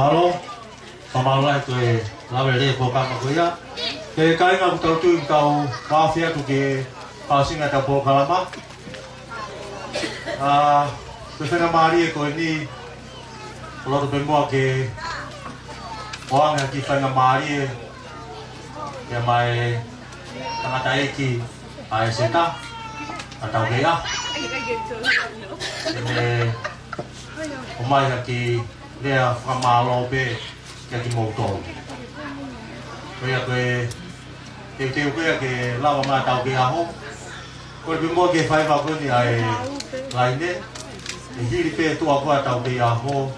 Malo, pamalo itu lawe le boka magoya. Ke kai ngau tau tu kau mafia tu ke passing ada boka lama. Pefena mari ko ini kalau tu bembo ke orang yang kita mari ke mai tengah taiki ai seta atau dia. Ini umai lagi dia famalo be lagi motor. Kaya teu ke lawa ma tau ke aho. Ko bimbo ke fai ba ko ni ai laine. Hiri pe tu aku tau ke aho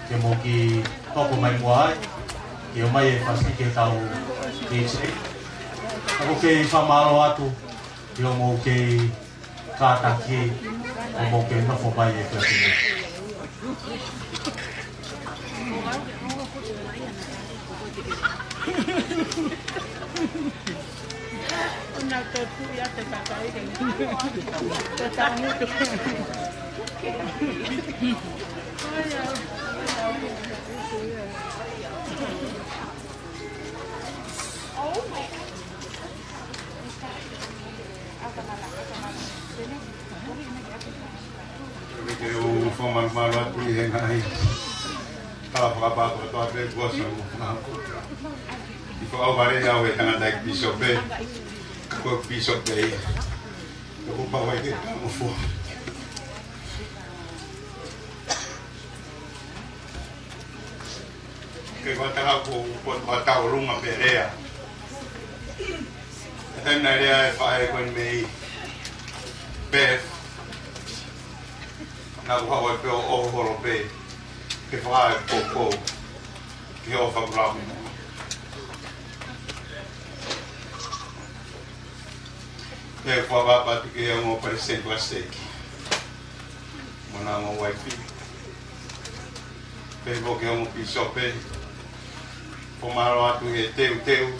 ke mo ki toko mai moai. Ke mai pasti ke tau ke se. Aku ke famalo atu. Yo mo ke kata ki mo ke no fo bai ke ati. Una tortuga te pakai dengan eu forma maluat ni hengai kalau apa tu ada bos aku Iko au bare ya we tanga dai bisobe ko bisobe ko pa we ke mo fo ke ko tanga ko ta runga perea na rea fa e kon me be na ko wa pe o horo pe ke fa ko ke o fa bra e kwa baba tu ke mo presente wa seki mona mo wifi pe bo ke mo pisope po maro atu e teu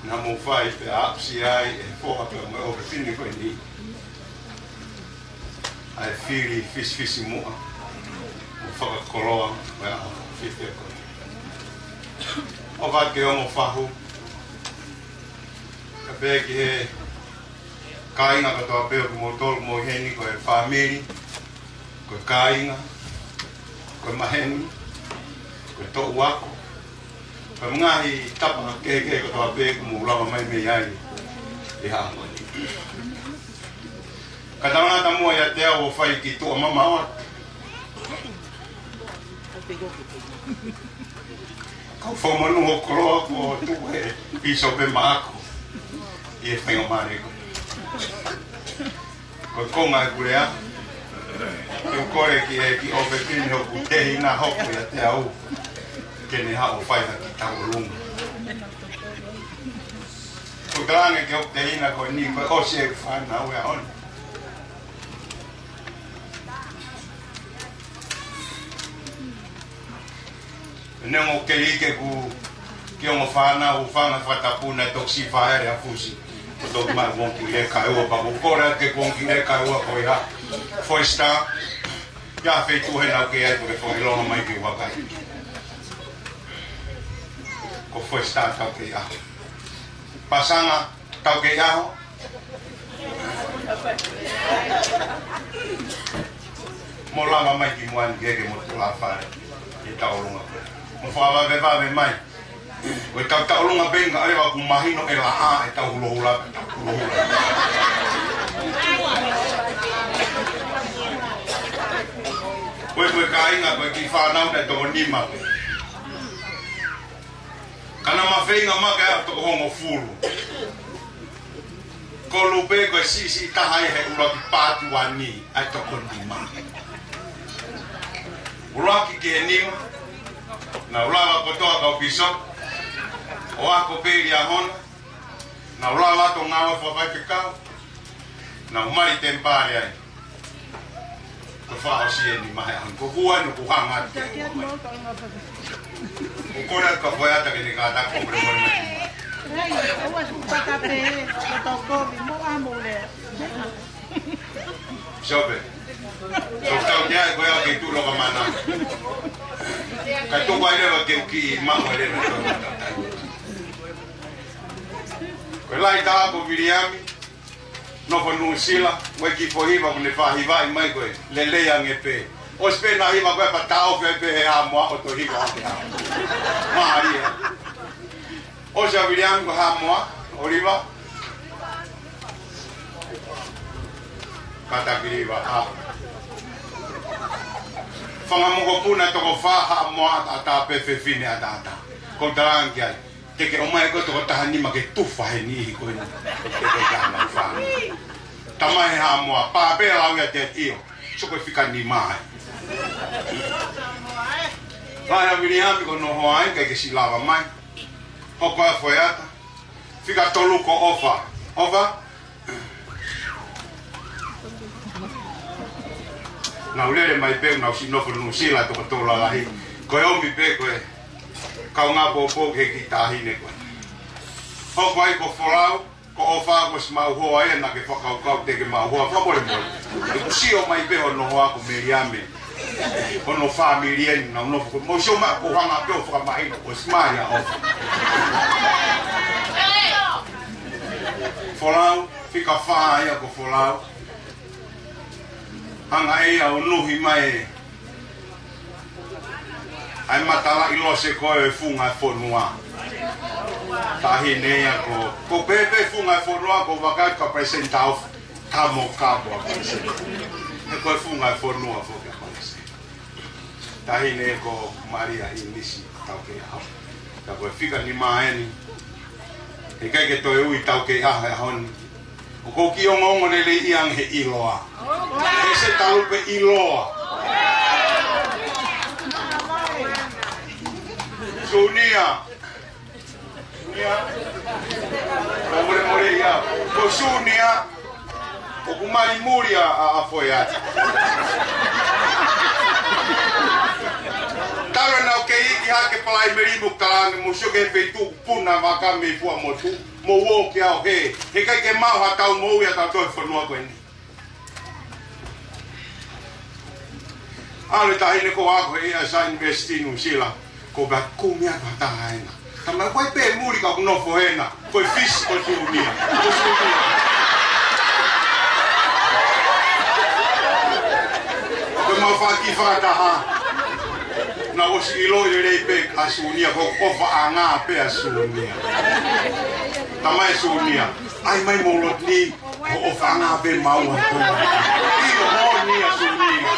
na mo fai pe apsi ai e po ha pe mo o fini ko ni ai fili fish mo mo fa koloa wa fife ko o va ke mo fahu pe ke kainga katoa peo ku motol mo heni ko e family ko kainga ko maheni ko to wako ko ngai tapa ke katoa peo ku mo lava mai me ai e ha mo ni kadanga tamu ya te o fai ki to mama wa ko fo mo no ko ko tu e piso pe mako e fai o mare ko konga kurea ko kore ki o pe pin ho ku te ina ho ku ya te au ke ne ha o fai na ta o lung ko drange ke o te ina ko ni ko o se fa na we on ne mo ke like ku ke o fa na o fa na fa ta pu na toksi fa area fusi do ma bon ki le kai o pa kora ke bon ki le kai o ko ya foi sta ya fe tu he na ke ai porque foi lo mai ki wa kai ko foi sta ta ke ya pasanga ta ke ya mo la mai ki mo an ke mo tu la fa e ta o lunga mo fa va ve mai o ta olunga benga ale wa kumahino e la a e ta hulohula we kainga ko ki fa na de to nima kana mafenga maka to hongo fulu ko lupe ko si ta hai he ulo ki patu wani ai to ko nima ulo ki ke nima na ulo ko to ka piso o ako peri a hona na ula to ngawa fa vai ka na umari tempare ai ko fa o si ni mai an ko bua no ku hanga o kora ka foi ata que ni ka ta ko pre mo ni Hey, o wa su pata pe ko to ko mi mo amo le Sobe. So ta dia ko ya que tú lo mana. Katu ko ile wa ke uki ma mo ile to. Ko lai ta ko Miriam no ko nusila we ki fo hiva ko ne fa hiva mai ko le yang epe. O spe na hiva ko pa tao fe pe ha mo o to hiva. Maria. O ja Miriam ko ha mo oliva. Kata kiriba ha. Fangamuko puna toko faha mo ata pefe fine ata. Ko tarangi ai. Teke o mai ko toko tahani ma ke tufa ni ko ni. Teke kana fa. Tamai ha mo pa pe la ya te io. Soko fika ni mai. Vai Miriam ko no hoai ke silava mai. Hoko foi ata. Fica tolu ko ofa. Ofa. Na ulele mai pe na si no fo no sila to to la hi ko yo mi pe ko ka nga bo ke ki ta hi ne ko o vai ko folau ko o fa ko sma ho ai na ke fa ka te ke ma ho fa bo le mo si o mai pe o no ho ko Miriame o no familia na no mo so ma ko nga pe o fa mai ko sma ya o folau fica fa ya ko folau anga e au nuhi mai ai matala ilo se ko e funga fonua tahi ne ya ko pepe funga fonua ko vakai ka presentau kamo kabo e ko funga fonua fo ka konse tahi ne ko Maria inisi tau ke ha ka ko fika ni maeni e kai ke to e tau ke ha hon ko ki ongo ne le iang he iloa ese talupe iloa Sunia more ya ko Sunia o kumari muria a foia talo na ke i ha ke palai merimu kalang mo shoke feitu puna maka me fu motu mo wo ke au he kai ke mau ha tau mo ya ta to fonua ko ni ale ta ine ko ako e sa investinu sila ko ba kumia ka ta haina tama ko pe muri ka no fo hena ko fish ko Sunia ko ma fa ki fa ta ha na o si ilo ile pe a Sunia ko fa anga pe a Sunia tama e Sunia ai mai molot ni o fa anga pe mau ko io mo ni a Sunia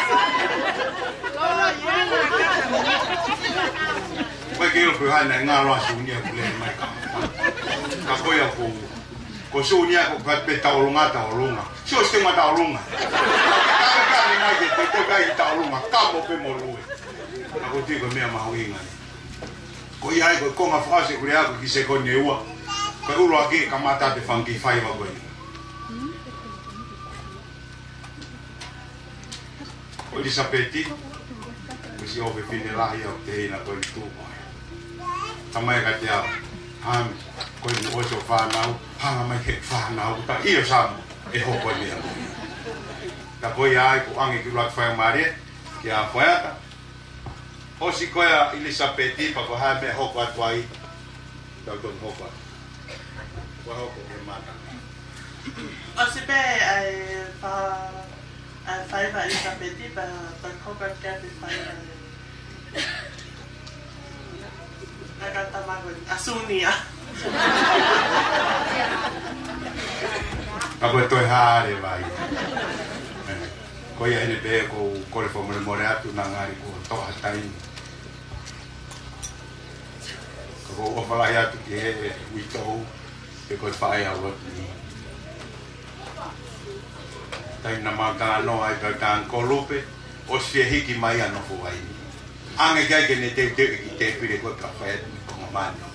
Vai que eu fui lá na ngalo Sunia kule mai ka ko ya ko Sunia ko ka pe ta olunga sio ste mata olunga ka ni na ke te ka i ta olunga ka mo pe mo luwe ako ti ko me ma winga ko ia ko nga frase kule ako ki se ko neua ko ulo aki ka mata te funky five ko ni ko di sapeti ko si ove fine la ia te na ko tu tamai ka te ham ko ni o so fa na ha mai ke fa na ta io sam e ho ko ni ta ko ia ko angi ki lat fa mare ki a foata o si ko ia Elizabeth pa ko ha me ho ko atwai ta don ho ko ho ko e mata o si be ai fa Elizabeth pa ko ka ka fa Agata magon Sunia ako to hare vai ko ia ene be ko le fomo more atu na ngari ko to hatai ko o fala ya tu ke wito e ko fa ya wat ni tai na maka no ai ka kan ko lupe o se hiki mai ano fo vai ange ga ke ne te pire ko ka fa ko mano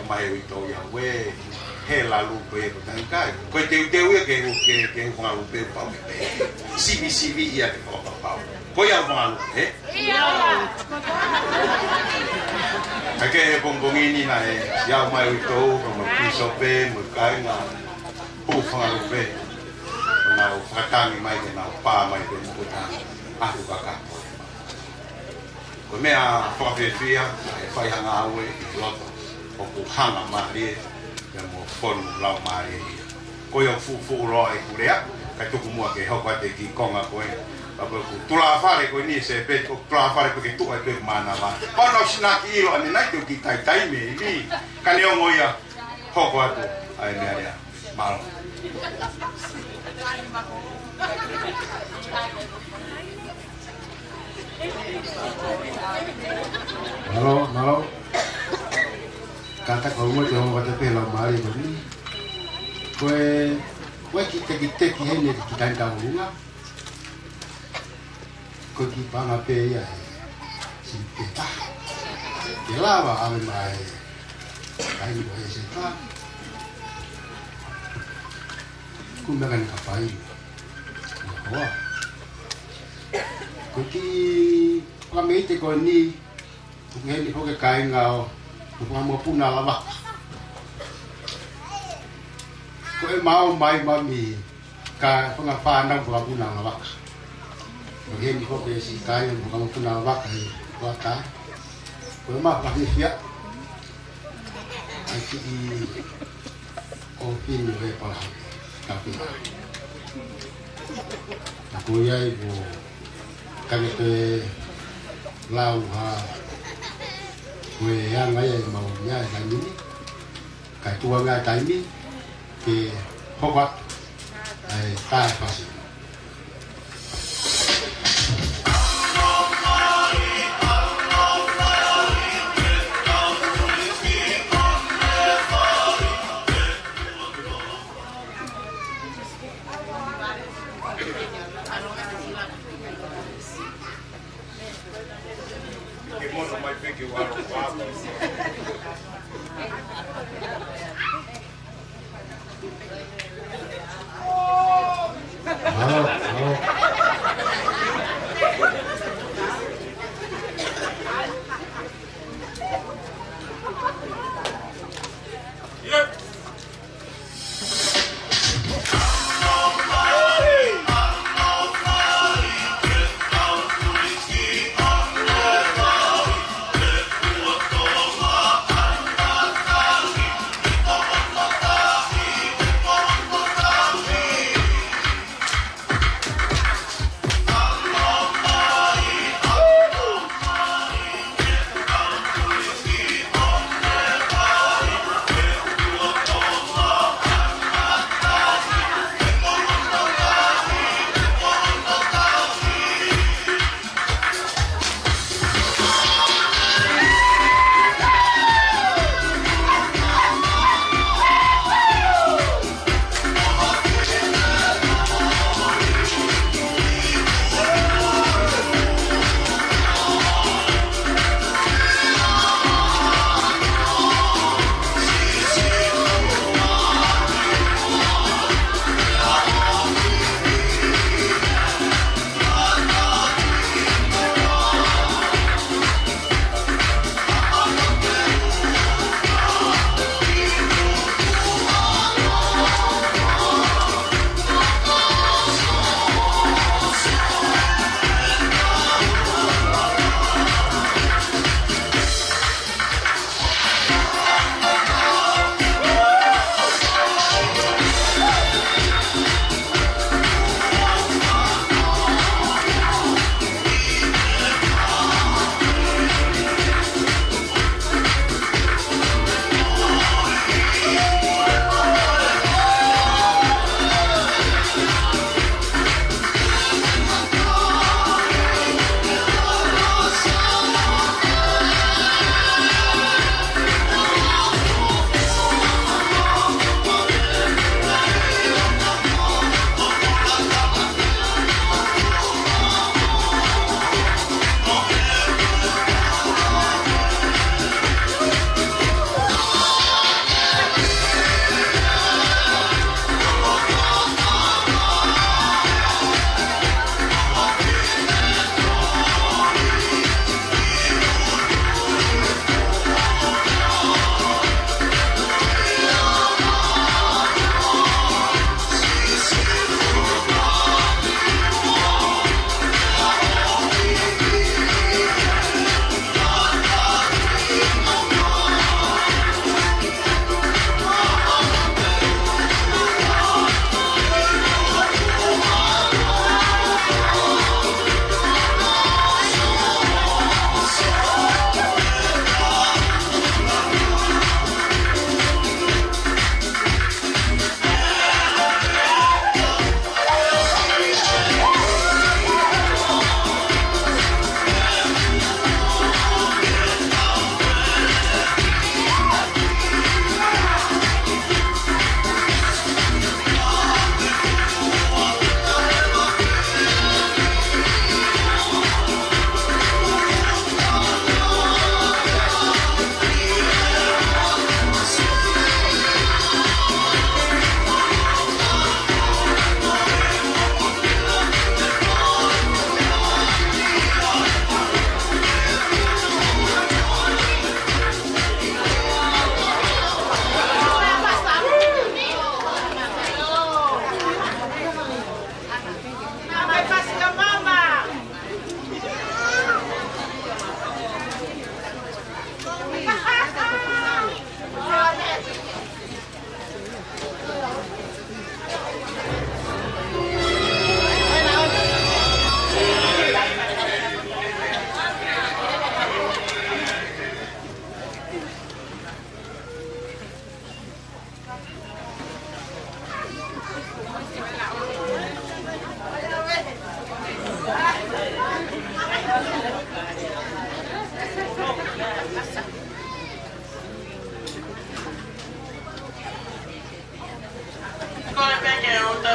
mai wito ya we he la lupe ko tan kai ko te we ke ko la lupe pa me sivi ia ke ko pa ko ya ma lupe ake bongbongini na e ya mai wito ko mo piso pe mo kai na pu fa lupe na o fatami mai ke na pa mai ke mo ta aku ka Ko mea whakawhiwhia, e whai hanga aue i loto, o ku hanga maari e mo whonu lau maari e ia. Ko iau fufu roa e kurea, kai tuku mua ke hoko te ki konga koe. Apa ku tula whare koe ni se pe, ko tula whare koe ke tua e pe mana wa. Pano sinaki ilo ane nai teo ki tai taime i li, ka leo ngoia hoko atu, ai mea rea, malo. Malo. Kata kau mau jangan kata pelau mari begini. Kue kita ini kita tahu bunga. Kau kita apa ya? Kita. Kelapa ame mai. Kain boleh kita. Kau makan kapai. Wah. Kau kami itu kau ni. Ngeni hoke kain ngau, mo puna lava. Koe mau mai mami ka pangapana mo puna lava. Ngeni hoke si kain mo puna lava kai kota. Koe ma pa fia. Aki i opini ve pala. Tapi aku ya ibu kami te lau ha kue yang ayah mau nyai kami ni, kai tua ngai kami ke hobat, tai pasi.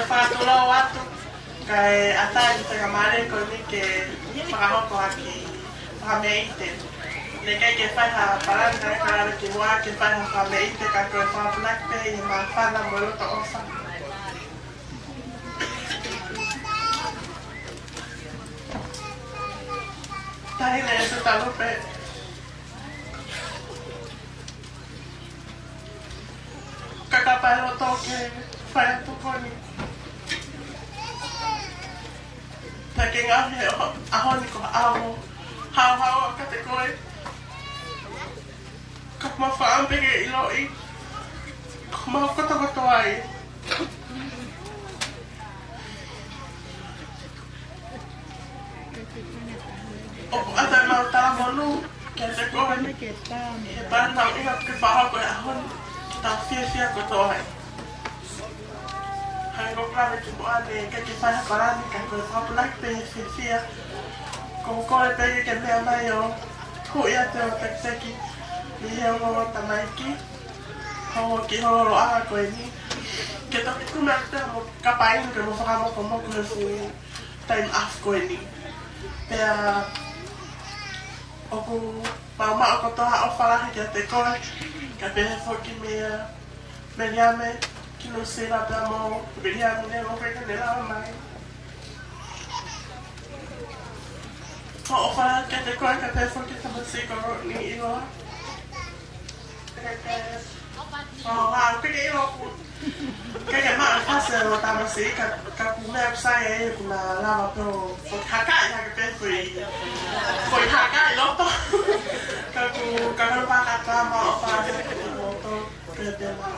whakatula watu, kai atai te kamare ko ni ke whakahoko aki whameite. Ne kai ke whaiha paranga kara ki mua ke whaiha whameite ka koe whapulakpe i ma whana mo roto osa. Tahine e te talupe. Kakapai roto ke whaia tukoni. Take ngahi ahoni ko amo. Hau ka te koe. Ka ma whaambege i loi. Ka ma koto ai. Opo ata mau tala monu. Kia te koe. E pānau inga ke whaha koe ahoni. Ta fia koto ai. Hai ko klave ki moane ka ki whaia parani ka koe whapulakpe e fia. Ko kore pege ke mea mai o hui ate o tekseki ni heo ngoro tamaiki ho ki hororo aha koe ni ke toki kuna te mo kapainu ke mo whakamoko moku he fui time off koe ni pea oku mauma o kotoha o whalahi ki a te koe ka pehe foki mea meriame ki no sera pea mo meriame ne mo keke ne lawa mai o whara ke te koe ka pēwho ki te masiko ni iloa. Wā, keke iloa keke maa whase o tā masi ka kumea kusai e kuna lawa pēo hakai hake pēwho i hakai loto. Ka harupa ka tāma o whara ke te loto ke te maa.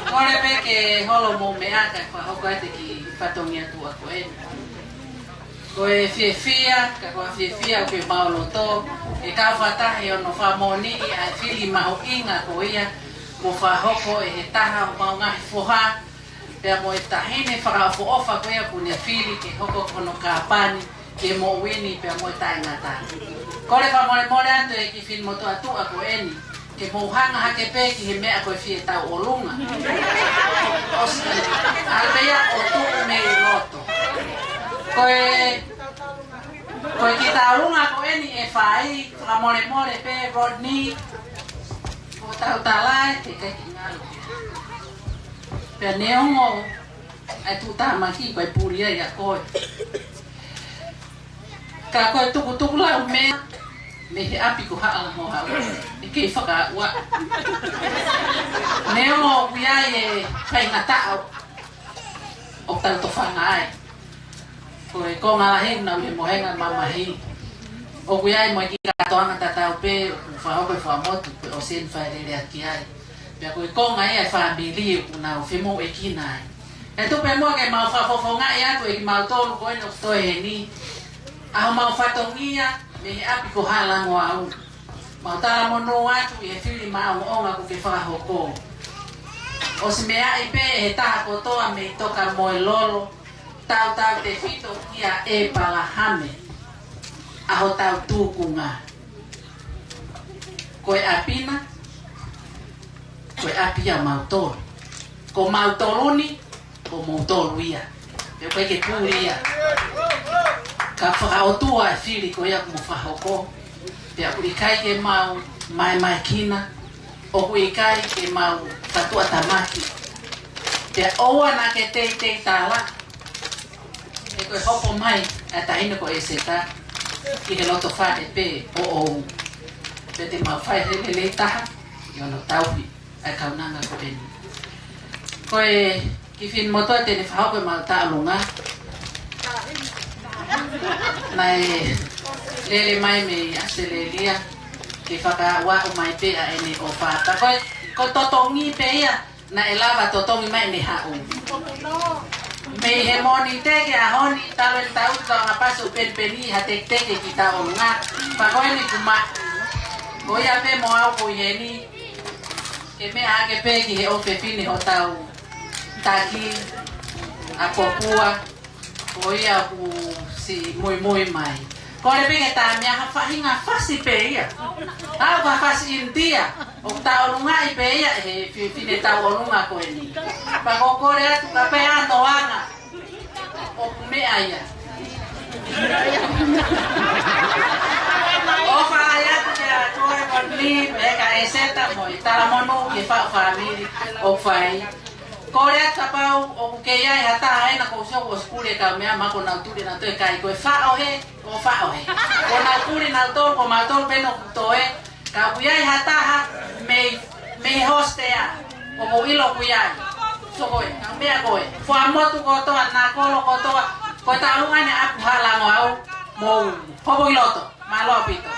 Kore peke holo mo mea kai wha hoko ate ki whatongia tua koe. Koe fia, ka koe fia ke mauloto, e ka whatahe o no whamoni i a whili mau inga ko ia, mo whahoko e he taha o mau ngahi whoha, pia mo e tahine whakawho ofa ko ia kune whili ke hoko kono kāpani, ke mo wini pia mo e tae ngata. Kore whamone mole atu e ki whili moto atua ko eni, ke mo hanga hake pe ki he mea koe fie tau o lunga. Alpea o tu me i loto. Koe ki taurunga ko eni e whai, whakamore pe Rodney, ko tau talai, te kai ki ngalu. Pea neongo, ai tu tamaki koe puria ia koe. Ka koe tuku lau mea, me he api ko haa mo hau, e kei whaka ua. Neongo kuiai e whai ngatao, o tau to whangai. Koe ko ngā hei nau he mohenga mamahi. O kuiai mo ki katoanga tatau pe whahoko e whamotu pe o sen whaerere aki ai. Pea koe ko ngā e whaambili una o whimo e kinai. E tupe mua ke mau whawhawhonga e atu e ki mau tonu koe no toe he ni. Aho mau whatongia me he api ko halango au. Mau tala mono atu i he whiri mau onga ko ke whahoko. O si mea i pe he taha kotoa me toka moe lolo. Tau te whito kia e palahame. Aho tau tūkunga. Koe apina. Koe apia mautoro. Ko mautoruni. Ko mautoro ia. Peo koe ke pūri ia. Ka whakaotua e whiri ko ia kumu whahoko. Pea kuri kai ke mau mai kina. O kuri kai ke mau tatua tamaki. Pea oua na ke te tala. E koe hopo mai, a tahina ko e seta, ki he loto wha e pe o ou. Pe te mau whai hele le taha, i ono tauhi, a kaunanga ko eni. Koe, ki whin motoa tene whahoko e mau taalunga. Nai, lele mai me i Australia, ki whaka wako mai pe a ene o whata. Koe, ko totongi pe ia, na e lava totongi mai ne hao. Me he moni teke a honi talo en tau tau ngapaso penpeni ha tek teke kita olunga pa koe ni kuma koe a pe mo au koe heni ke me a ke pe ki he o pepini ho tau taki a popua koe a ku si moi mai koe pe ke ta mea ha whahinga whasi pe ia au ka whasi intia o tau olunga i pe ia he pepini tau olunga koe ni pa koe atu ka pe ando anga o mea ia. O whaia kia koe Rodney meka e seta mo i tala mono ke whao whamiri o whai. Kore ata pau o kukei ai hata haina ko sio o skule ka mea mako na turi na toe kai koe whao he o whao he. Ko na turi na tol ko ma tol peno kutoe ka kuiai hata ha me hostea o ko ilo kuiai. So koe, ang mea koe. Fua motu kotoa, na kolo kotoa. Koe taulunga ni apu halango au. Mou, hobo iloto, malo pito.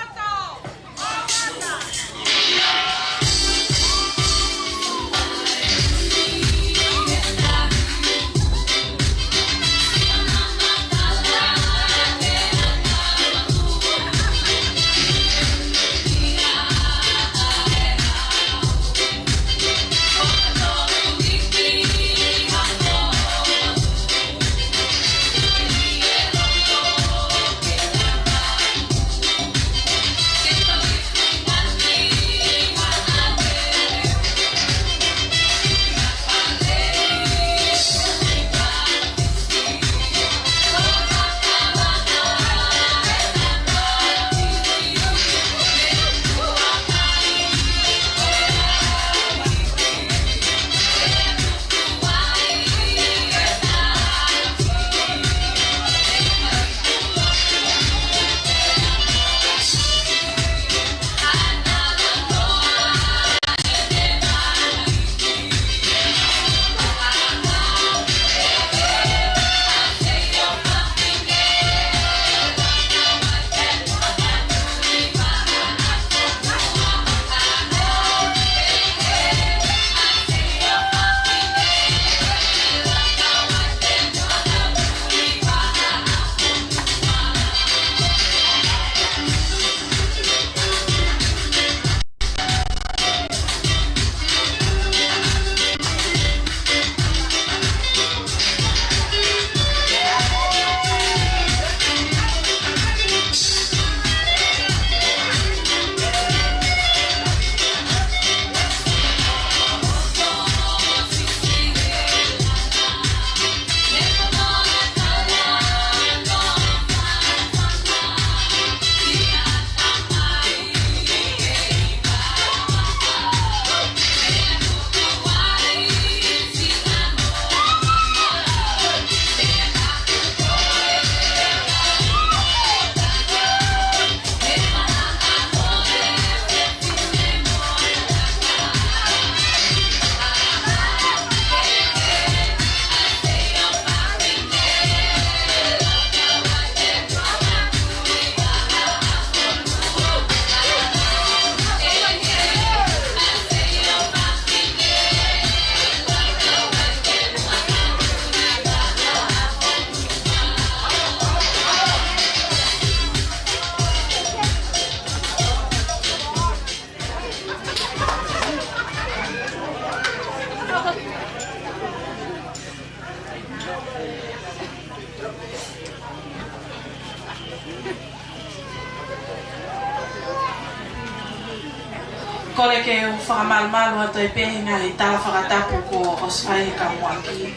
kole ke whakamalmalu ato e pehinga i tala whakatapu ko oswai ka moaki.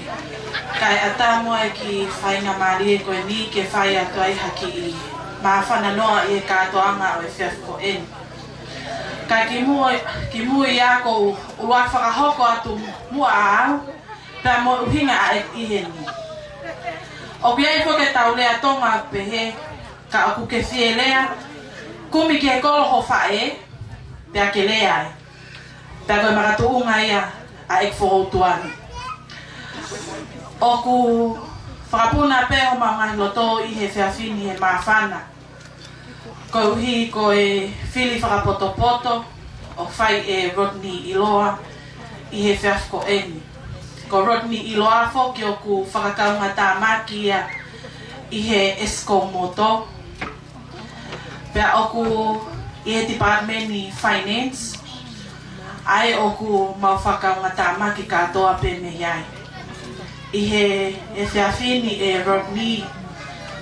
Kai ata moa ki whainga maari e koe ni ke whai ato ai haki i maafana noa i e katoanga o e whiafu ko eni. Kai ki mua i ako uluak whakahoko atu mua au, pia mo uhinga a e iheni. O biai ko ke tau lea tonga pehe, ka aku ke fie lea, kumi ke kolo ho whae, pia ke lea e. Pia koe makatu unga ia a ek whorotuani. Oku whakapuna peho maungahi loto i he whiawhini he maafana. Koe uhi koe whili whakapoto-poto o whai e Rodney Iloa i he whiawhi ko eni. Ko Rodney Iloa whoki oku whakakaunga tā maki ia i he Esco moto. Pea oku i he Department Finance. Ai oku mau whakaunga tā maki katoa pe me iai. I he whiawhini e Rodney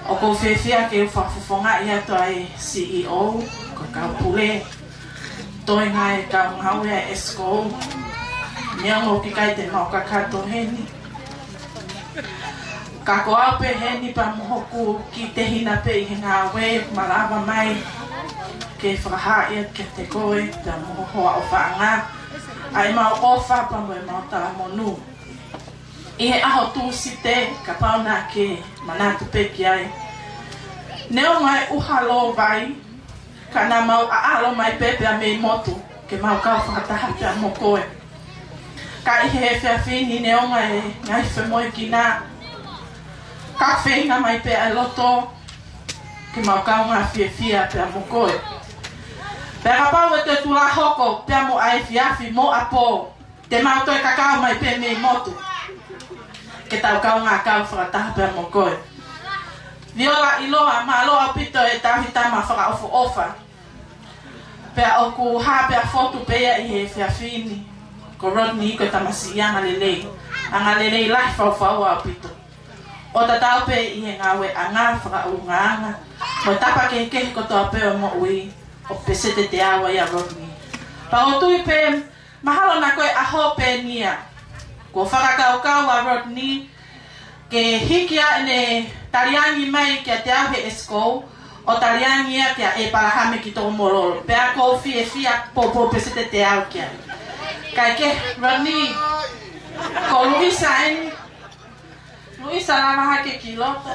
o ko whewhia ke whawhawhonga i ato ai CEO, ko kaupule, toi ngai ka ngau e Esco, niango ki kai te mau kakato heni. Ka ko au pe heni pa mohoku ki te hina pe i ngā we malawa mai, ke whakaha ia ke te koe, te mohohoa o whaanga, ai mau ofa pa mo e mau tala monu. I he aho tūsi te, ka pauna ke manatu peki ai. Neo ngai uhalo vai, ka nā mau aalo mai pepe a mei motu, ke mau kau whakataha pia mo koe. Ka i he whiawhini neo ngai whemoe ki nā, ka whenga mai pe a loto, ke mau kau ngā whiawhia pia mo koe. Pea ka pau e te tula hoko, pia mo ai whiawhi mo apo, te mau toi kakao mai pe mei motu. Ke tau kau ngā kau whakataha pia mo koe. Viola Iloa, ma aloa pito e tawhitama whakaofo ofa. Pea oku hapea fotu pea i he whiawhini. Ko Rodney ko tamasi i anga lelei. Anga lelei lahi whauwhau a pito. O tatau pe i he ngawe a ngā whakaunga anga. Mo tapa ke kehi kotoa peo mo ui. O pesete te awa i a Rodney. Pa o tui pe, mahalo na koe aho pe nia. Ko whakakaukau a Rodney. Ke hikia ene tariangi mai kia te au he Esco, o tariangi ia kia e parahame ki tō mororo. Pea ko whia popo pesete te au kia. Kai ke Rodney, ko Luisa eni. Luisa lama hake ki loto.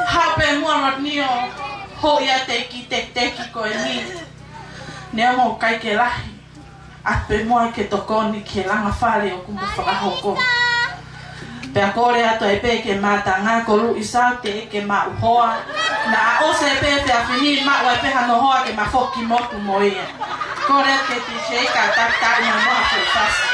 Haupe mua Rodney o ho ia te ki teki ko eni. Nea mo kai ke lahi. Ape mua ke tokoni ke langa whare o kumu whakahoko. Pea kore ato e pe ke mata ngā kolu i sau te ke ma uhoa. Na a ose e pe te a whini ma ua e pe hano hoa ke ma whoki moku mo ia. Kore ke ti sheika takta i ma noha te fasa.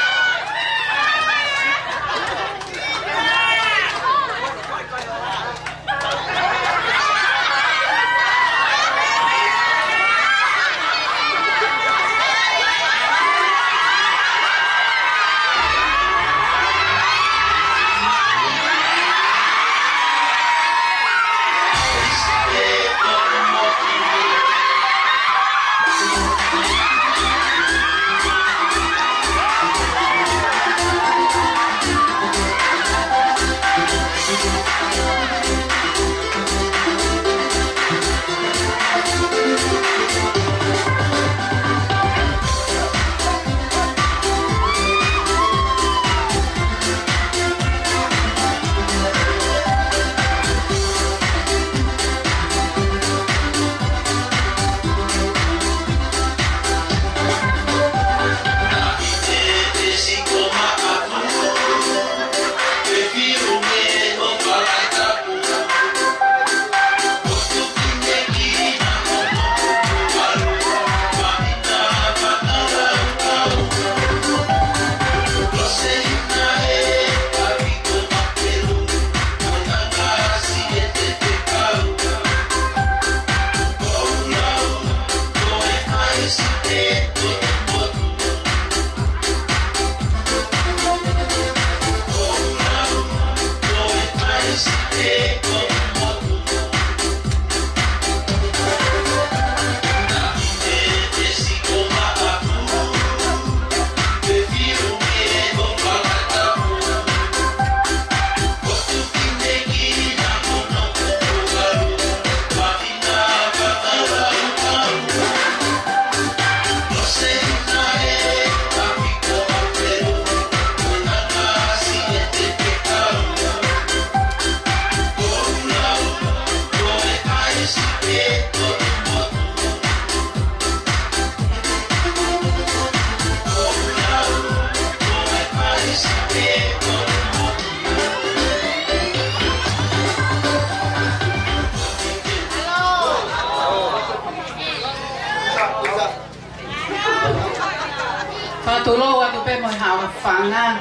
Tatulo atu pe mo ha fanga.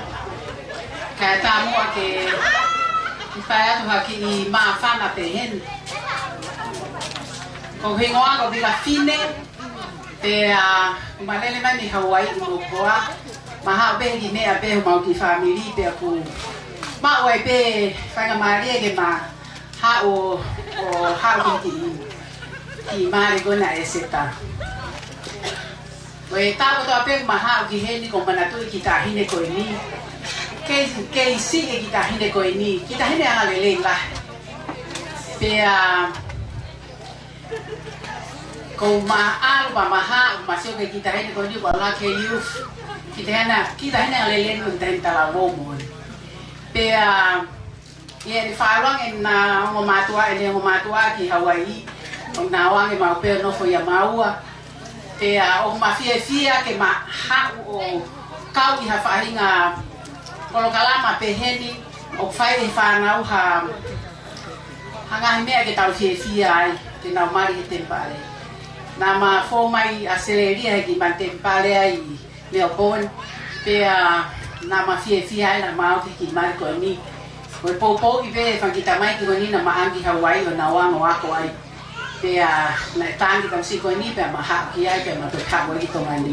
Ka tamu ake faya tu haki I ma fana pe hen. Ko hingoa ko biga fine te malele mani Hawaii mo koa. Maha be gi ne abe mau ki family pe ku. Ma wai pe fanga mari ke ma ha o ha ki mari ko na eseta. Wei tahu tu apa yang mahal gini ni komponen tu kita ini kau ini, keisi kita ini kau ini, kita ini yang leleng lah. Pia kau mahal, mahal masuk ke kita ini kau ini bola ke youth, kita ini yang leleng untuk kita lawan. Pia yang falang yang ngomatua di Hawaii, nawang yang mau pe no foi mau. Te o mafia ke ma ha o kau I hafainga kolo kalama peheni o fai fa na ha hanga me ke tau fia ai ke na mari tempale na ma fo mai aceleria ki man tempale ai Melbourne pe na ma fia na ma ki mari ko ni o popo I be fa kita mai ki ni na ma angi Hawaii o na wa no ako ai pe na tangi kam si ko ni pe ma ha ki ai pe ma to ka wa ki to mani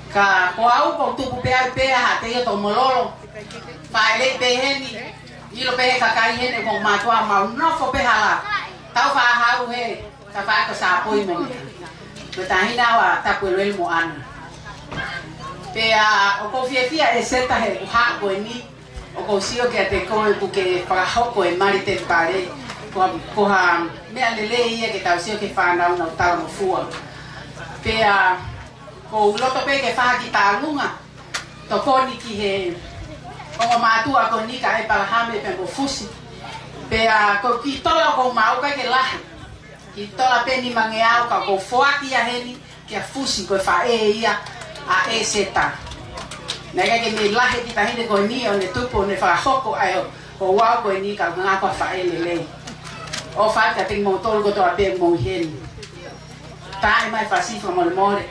ka ko au ko tu pe ha te to mololo pa le pe heni I lo pe ka kai heni ko ma to ma no fo pe hala tau fa ha u he ka fa ka sa poi mo ko ta hina wa ta pu le mo an pe o ko fia e seta he ha ko ni o ko si o ke te ko ke pa ho ko e mari te pare ko ha me alele ia ke tau sio ke whanau na tau no fua. Pea ko loto pe ke wha ki tālunga to koni ki he o mātua ko ni ka e palahame pe mo fusi. Pea ko ki tola ko mau ka ke lahi. Ki tola pe ni mangeau ka ko fuaki a heni ke a fusi ko wha e ia a e seta. Nega ke me lahi ki tahine ko ni o ne tupo ne wha hoko ai o wau ko ni ka ngā kwa wha e lelei. O fa ka ting mo tol ko to ape mo hen ta mai fa si mo more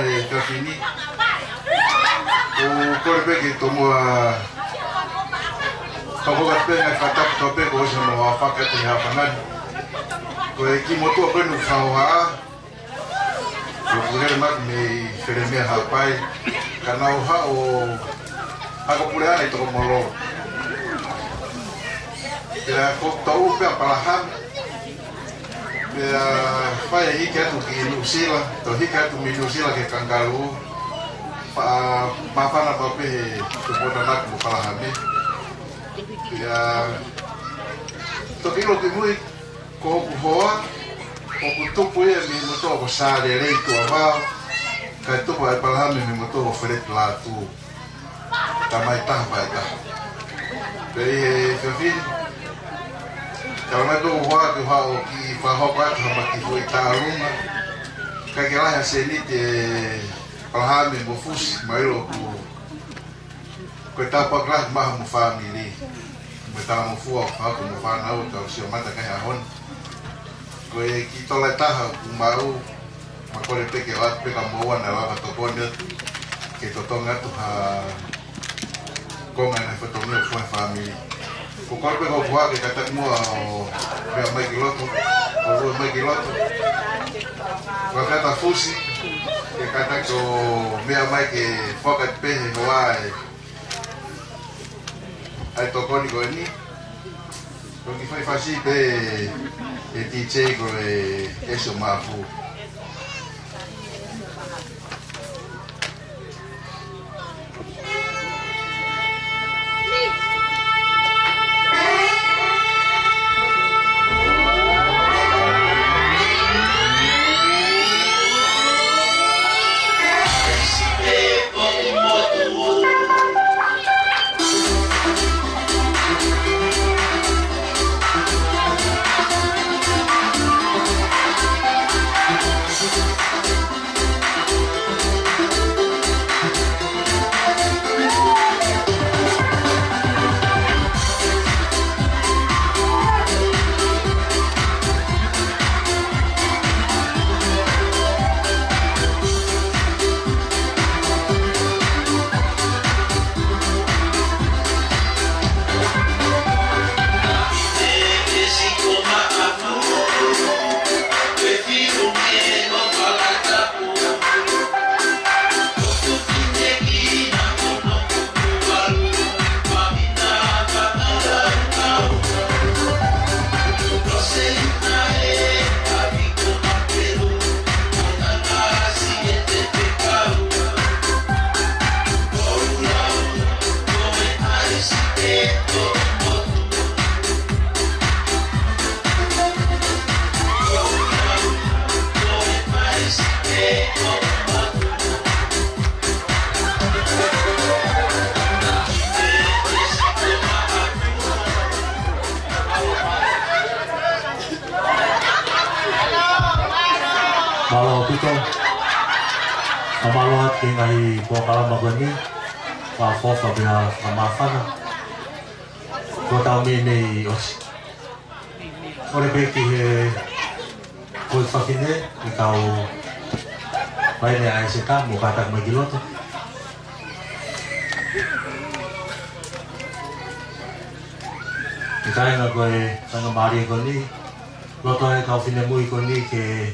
e kafini. O korbe ki tomua Pagogat pe ngai fatap tope ko se mo afaka te hafangan. Ko ki moto ko nu fawa. Ko puler mak me fereme hapai kana o ako puler ai to molo. Ya ko tau pe palahan. Ya fai hika tu ki nusila, to hika tu minusila ke kangalu. Mafana tope tu bodanak mo palahan. Ya, toki lo que muy como boa, o tu puede mi motor gozar de ley tu aval, que tu vai para mi motor oferece lá tu, tamai tá vai tá. Daí, enfim, kalau macam boa tu hal que faz roupa tu hama que foi tá aluna, que aquela é seni de para mi bofus, mas lo que tá para lá mais uma família. Betala mo fuwa ako mo fa na o ta si mata ka hahon ko e ki to la ta ku mau ma ko le pe ke va pe ka mo wa na va to ko ne ke to to ngatu ha ko ma na foto mo fu family ko ko pe ko wa ke kata mo pe mai kiloto o mai kiloto ko kata fusi ke kata ko me mai ke foka pe ho ai ai tocó ni con ni lo que fue fácil de DJ con eso más fu Kalau kita amalat kengai pokala magani, apa sabia amafana. Kota ini os. Oleh beki kau fakine kita banyak aisyah muka tak magilot. Kita yang kau mari kau ni, loto yang kau fine mui kau ni ke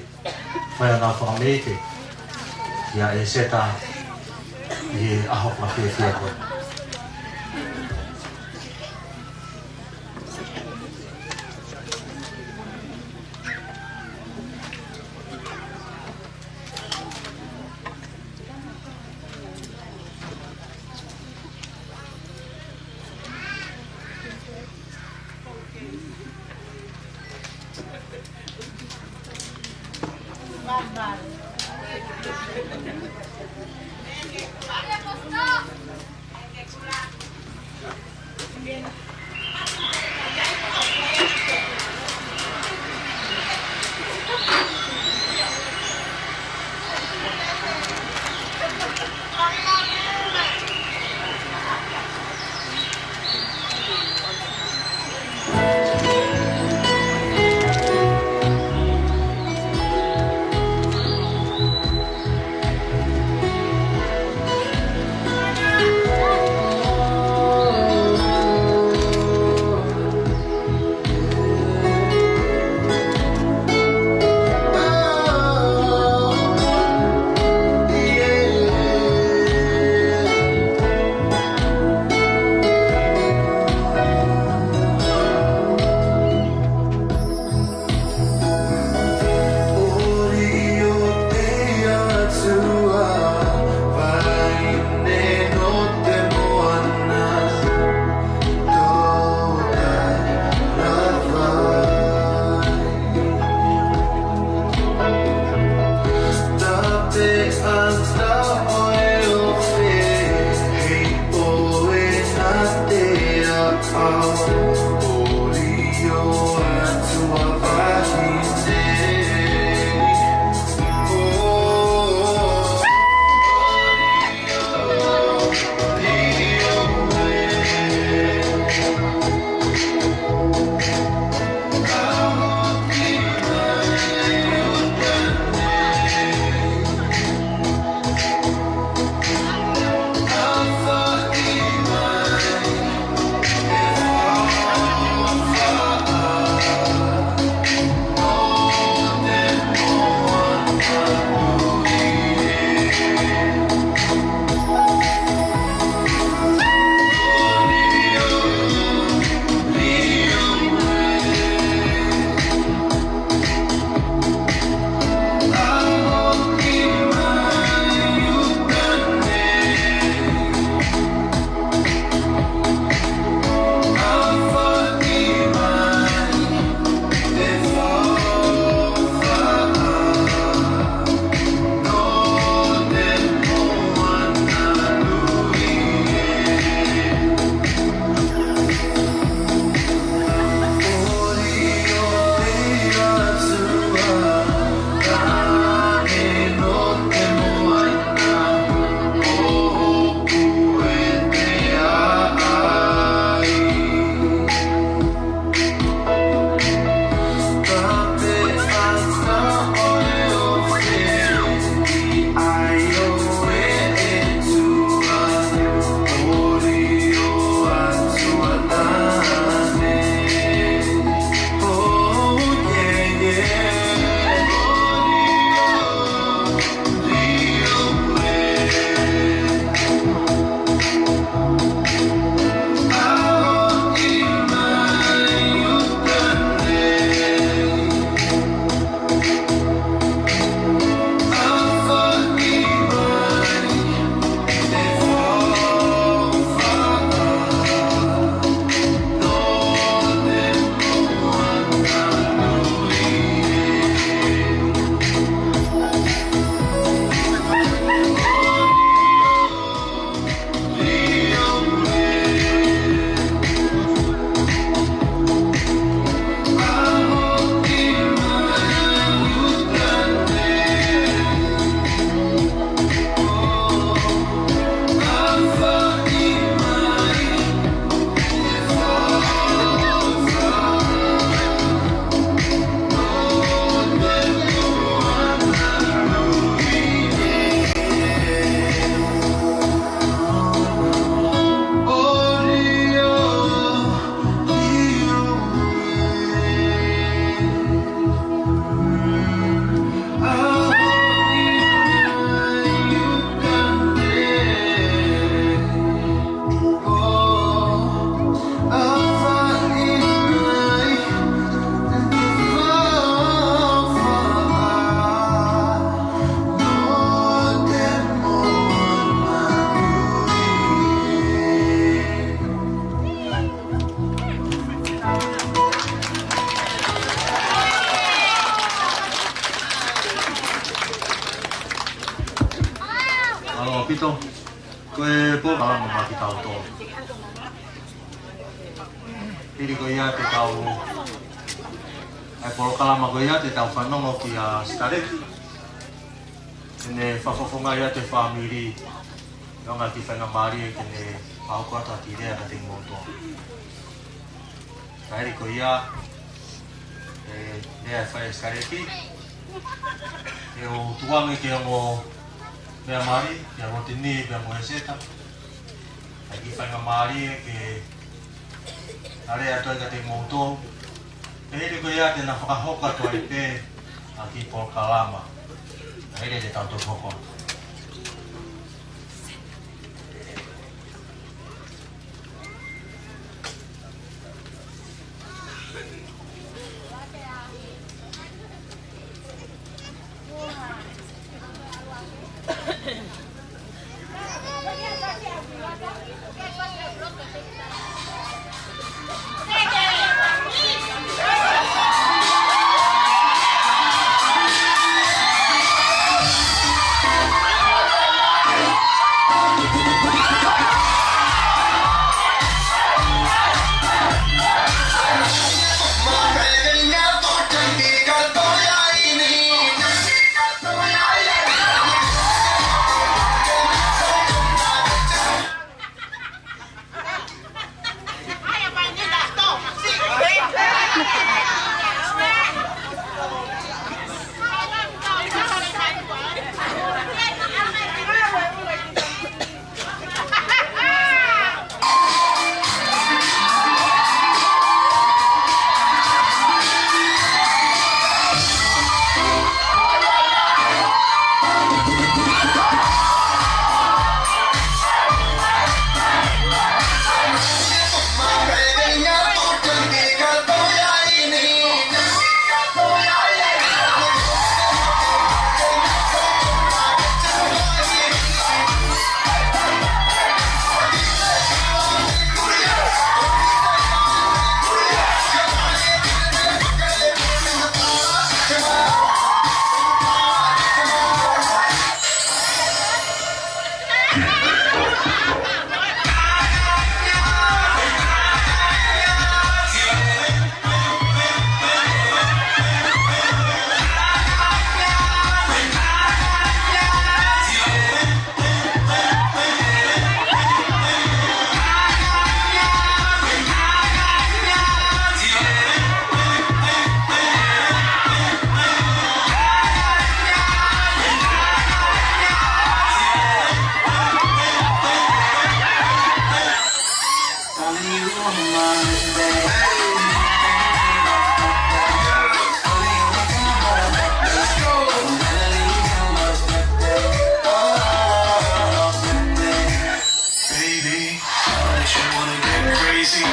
Faya na whakameke ia e seta i ahok na whiawhia koe. Tito. Koe po kalama maki tau to. Piri ko ia te tau. Ai polo kalama ko ia te tau whanongo ki a Stareki. Tene whafofonga ia te whamiri. Nonga ki whanga maari e tene whaokoata ki rea ka te ngotoa. Kairi ko ia. Rea whae Stareki. E o tuange ki ango mea mari, ki ango te ni, ki ango e seta. Ai ki whainga mari e ke are atoe ka te moutou. E here ko ia tena whakahoka toa i pē a ki Paul Kalama. A here te tautou hoko.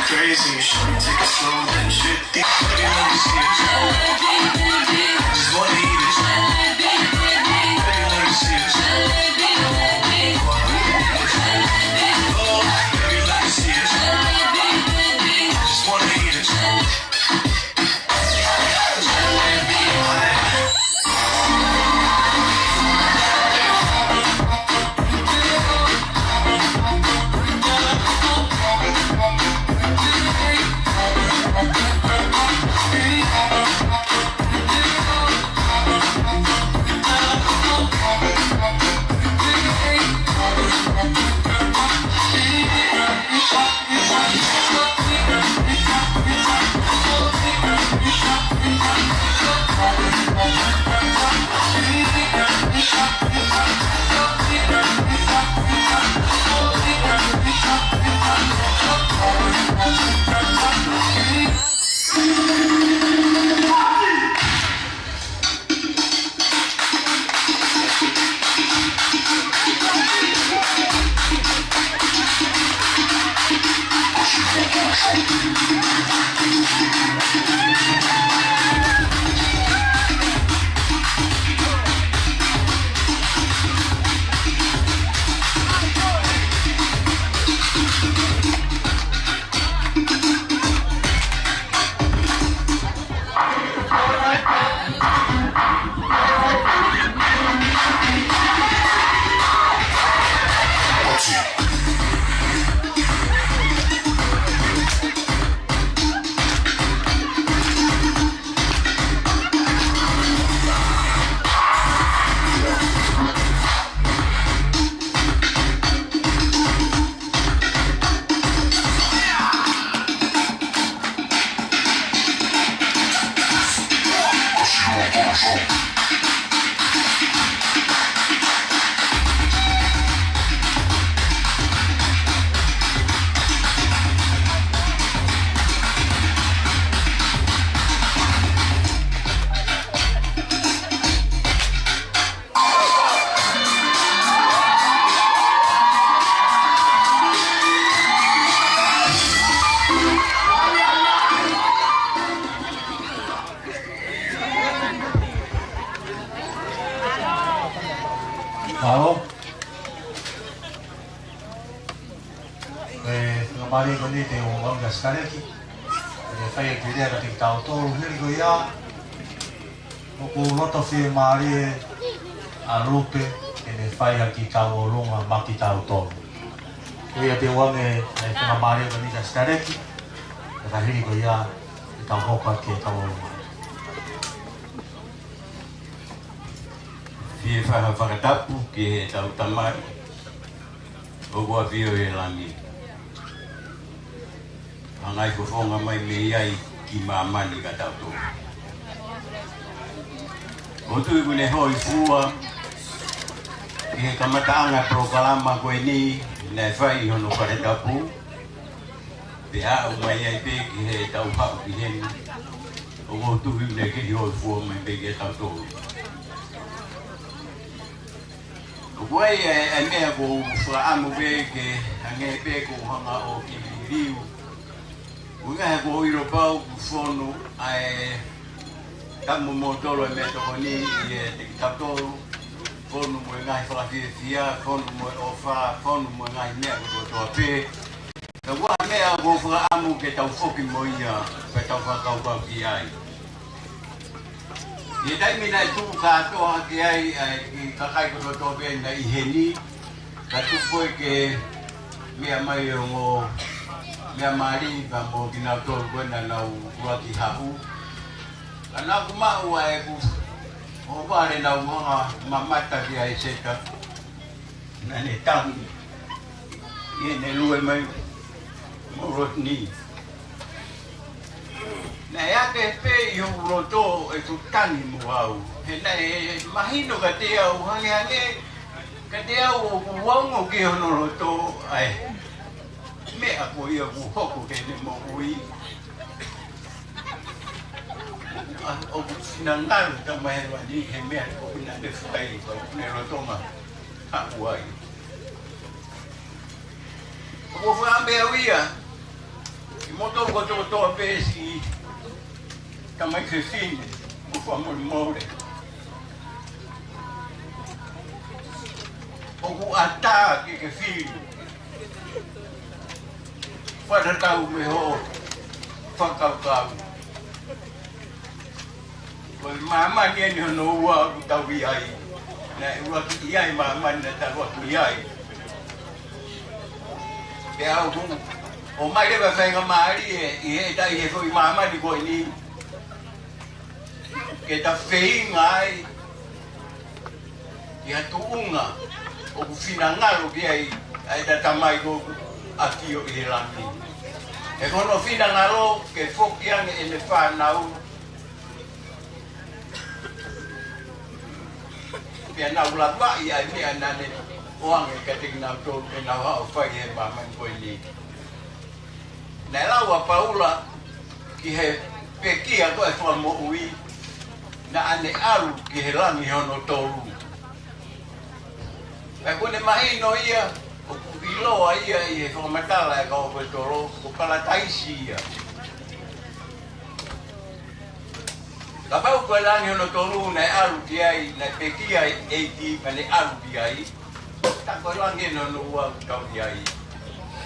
Crazy, shouldn't take it slow, then shit deep. Baby, let me see it. Just wanna eat it. Baby, let me see it. Oh, baby, let me see it. Just wanna eat it. ngamari ko ni te o ang gaskareki. Fai ke dia ka tau to hiri ko ia. Ko loto fi mari a rupe ene fai ki tau longa maki tau to. Ia te wang ngamari ko ni gaskareki. Ka hiri ko ia tau hoka ke tau longa. Fie whakatapu ki he tau tamari, o kua whio e langi. Angai ko whonga mai me iai ki mamani ka tau tō. O tui kune hoi fua, ki he kamataanga prokalama koe ni, nei whai hono whakatapu, pe au mai ai pe ki he tau hau ki heni, o kua tui ne ki hoi fua mai pe ki tau tō. Wai e mea ko whaamu pe ke ange pe ko hanga o ki riu. Unga he ko oiro pau ku whonu ai tamu mo tolo e mea toko ni i e te kitatoru. Whonu mo e ngai whakawhiawhia, whonu mo e ofa, whonu mo e ngai mea ko toa pe. Ka wā mea ko whaamu ke tau whoki mo ia pe tau whakaupau ki ai. Ia taimi nai tū kātoa ki ai ki kakai koto tope na i heni ka tūpoe ke mea mai o ngō mea maari ka mō ki nau tōru koe na nau kua ki hapu. Ka nā ku mau ai ku o wāre nau hanga mamata ki ai seta na ne tangi i ne lue mai mō rotni. Nā ea te pe i hou roto e tu tani mo au. He nei mahino ka te au hange hange. Ka te au o ku wango ki hono roto ai. Mea ko ia ku hoko ke ne mo ui. O ku sinangaru ka mahe wani he mea ko pina te whai ko ne roto ma haku ai. O ku whambe au ia. I moto ko tō toa pēsi ka mai ke fine, ko whamuri mōre. O ku ata ki ke fine. Whatatau me ho, whakaukau. Ko i mamani eni hono ua ku tau i ai. Na ua ki i ai mamani na tau atu i ai. Pe au kungu. O mai rewa whainga maari i he tai he whoi mamani koe ni. Ke ta whainga ai. Ki hatu unga. O ku whina ngaro ki ai. Ai ta tamai ko akio i he rangi. E kono whina ngaro ke whoki ange e ne whanau. Pia nau lawa i ai mea nane. O ange ka tiki nau tōru e nau hao whai he mamani koe ni. Nai laua paula ki he pekia koe wha mo ui na ane aru ki he rangi hono tōru. Pai kone mahino ia, o kubiloa ia i he whakamatala e kau koe tōro, o kalataisi ia. Ka pau koe rangi hono tōru nai aru ki ai, nai pekia e ki mane aru ki ai, ta koe rangi hono ua kau ki ai.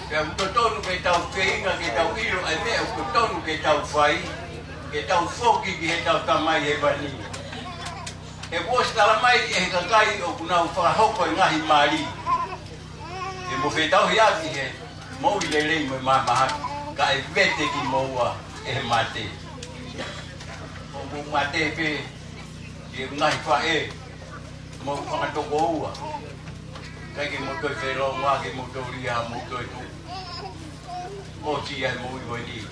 Ke utotonu ke tau whainga, ke tau iro, ai mea utotonu ke tau whai, ke tau whoki ki he tau tamai he wani. E kuos talamai e he kakai o kunau whakahoko e ngahi maari. E mo whetau hi aki he mou i lelei mo mamahaki, ka e vete ki moua e he mate. O ku mate pe, e ngahi whae, mo whakatoko ua. Kai ke mo toi whelo ngā ke mo toi ria mo toi tu. O ti ai mo i wani.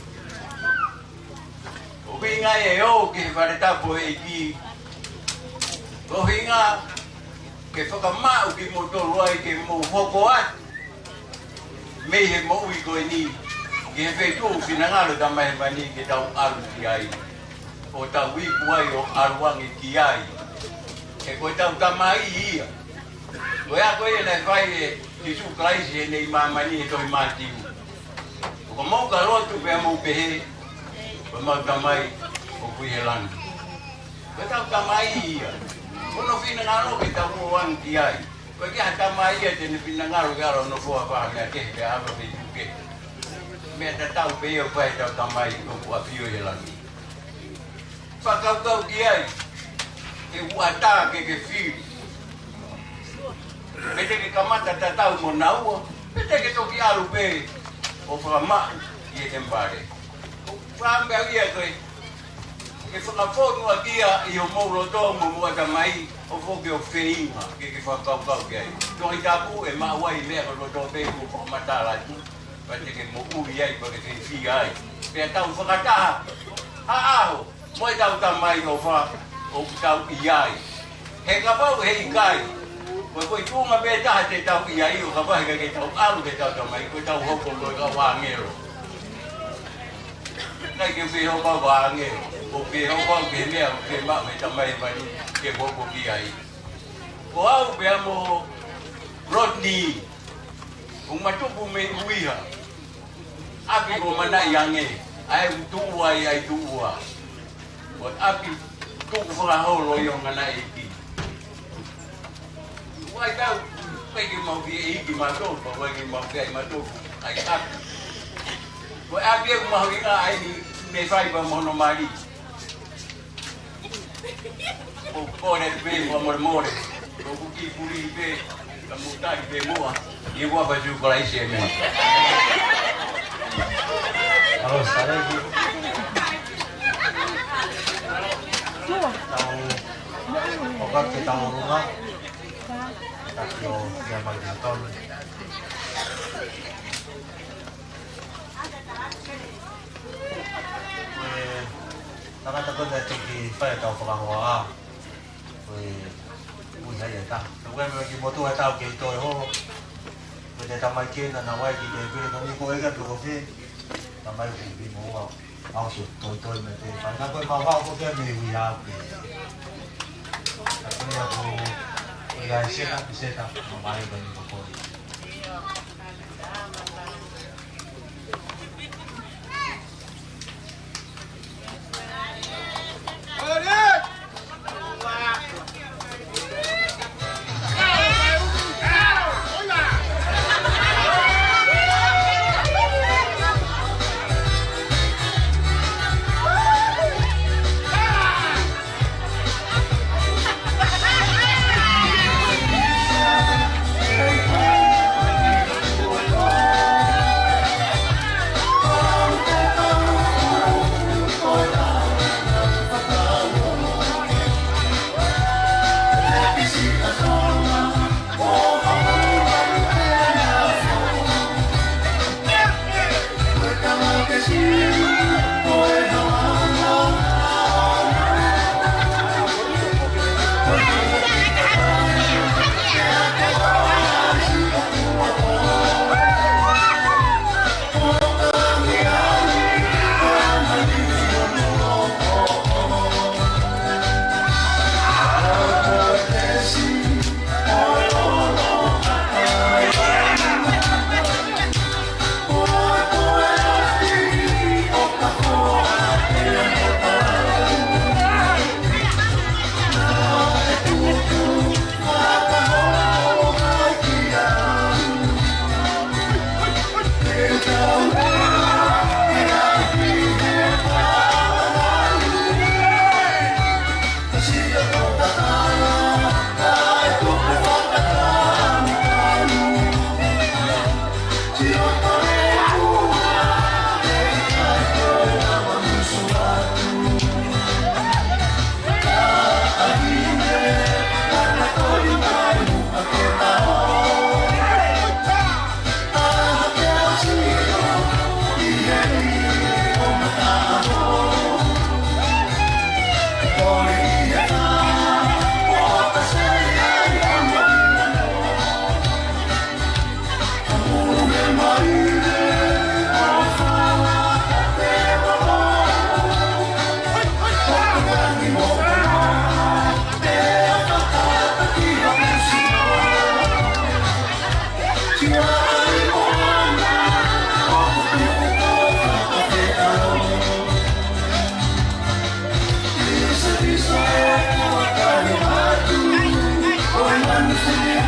O hinga e o ke wharetapo e ki. O hinga ke whakamau ki mo toru ai ke mo hoko atu. Me he mo i koe ni. Ke he whetu whinangaro ka mai wani ke tau aru ki ai. O tau wiku ai o aruangi ki ai. E koe tau tamai ia. Koe a koe e nei whai e Jesu Christ e nei mamani e toi mātiu. O ka mau ka rotu pia mau pehe, koe mau tamai o kui he langi. Koe tau tamai ia. Kono whina ngaro ke tau o wangi ki ai. Bagi hata mai ya jadi pinangaru kalau no buat apa ya ke apa begitu. Mereka tahu beliau baik tahu tamai itu buat view je lagi. Pakau kau dia, buat ke view. Mereka ke kamar tak tahu mau nawa. Mereka ke toki alu be, ofama ia tembare. Faham dia tu. Ke phone dia ia mau lodo mau ada mai ofo ke ofeinga ke pakau dia. Toi tabu mak wai le kalau lodo be ko mata lagi. Pasti ke mau ia bagi sisi ai. Dia tahu fakata. Moi tahu tamai ofa o tahu ia. He kapau he kai. Ko itu ngabeta te tahu ia o kapau he tahu alu ke tahu tamai ko tahu hoko ko wangero. Nai ke fi hoko wangero. Oke, orang bela, oke mak macam mana ke bobo kiai. Kau beramo Rodney, umat tu bumi uiha. Abi ko mana yange, ay tua ay tua. Buat abi tu faham loyong mana iki. Wai tahu, pergi mau dia iki masuk, pergi mau dia masuk. Ay abi. Buat abi mau dia ay ni fai bermonomali. O core be o amor o kuki puri be kamutari be moa e boa baju para esse mesmo. Halo, sekarang ini tahu obat kita rumah takyo yang magiton. Takkan dah tinggi, saya tahu pengawal. Punya ya tak. Tapi bagi motor tahu kita ho. Kita tamai kena nawai kita beri kami kau kan dulu ni. Tamai beri mau awak toi nanti. Karena kau mau kau kan beri ya. Tapi aku ya saya tak mamai beri kau.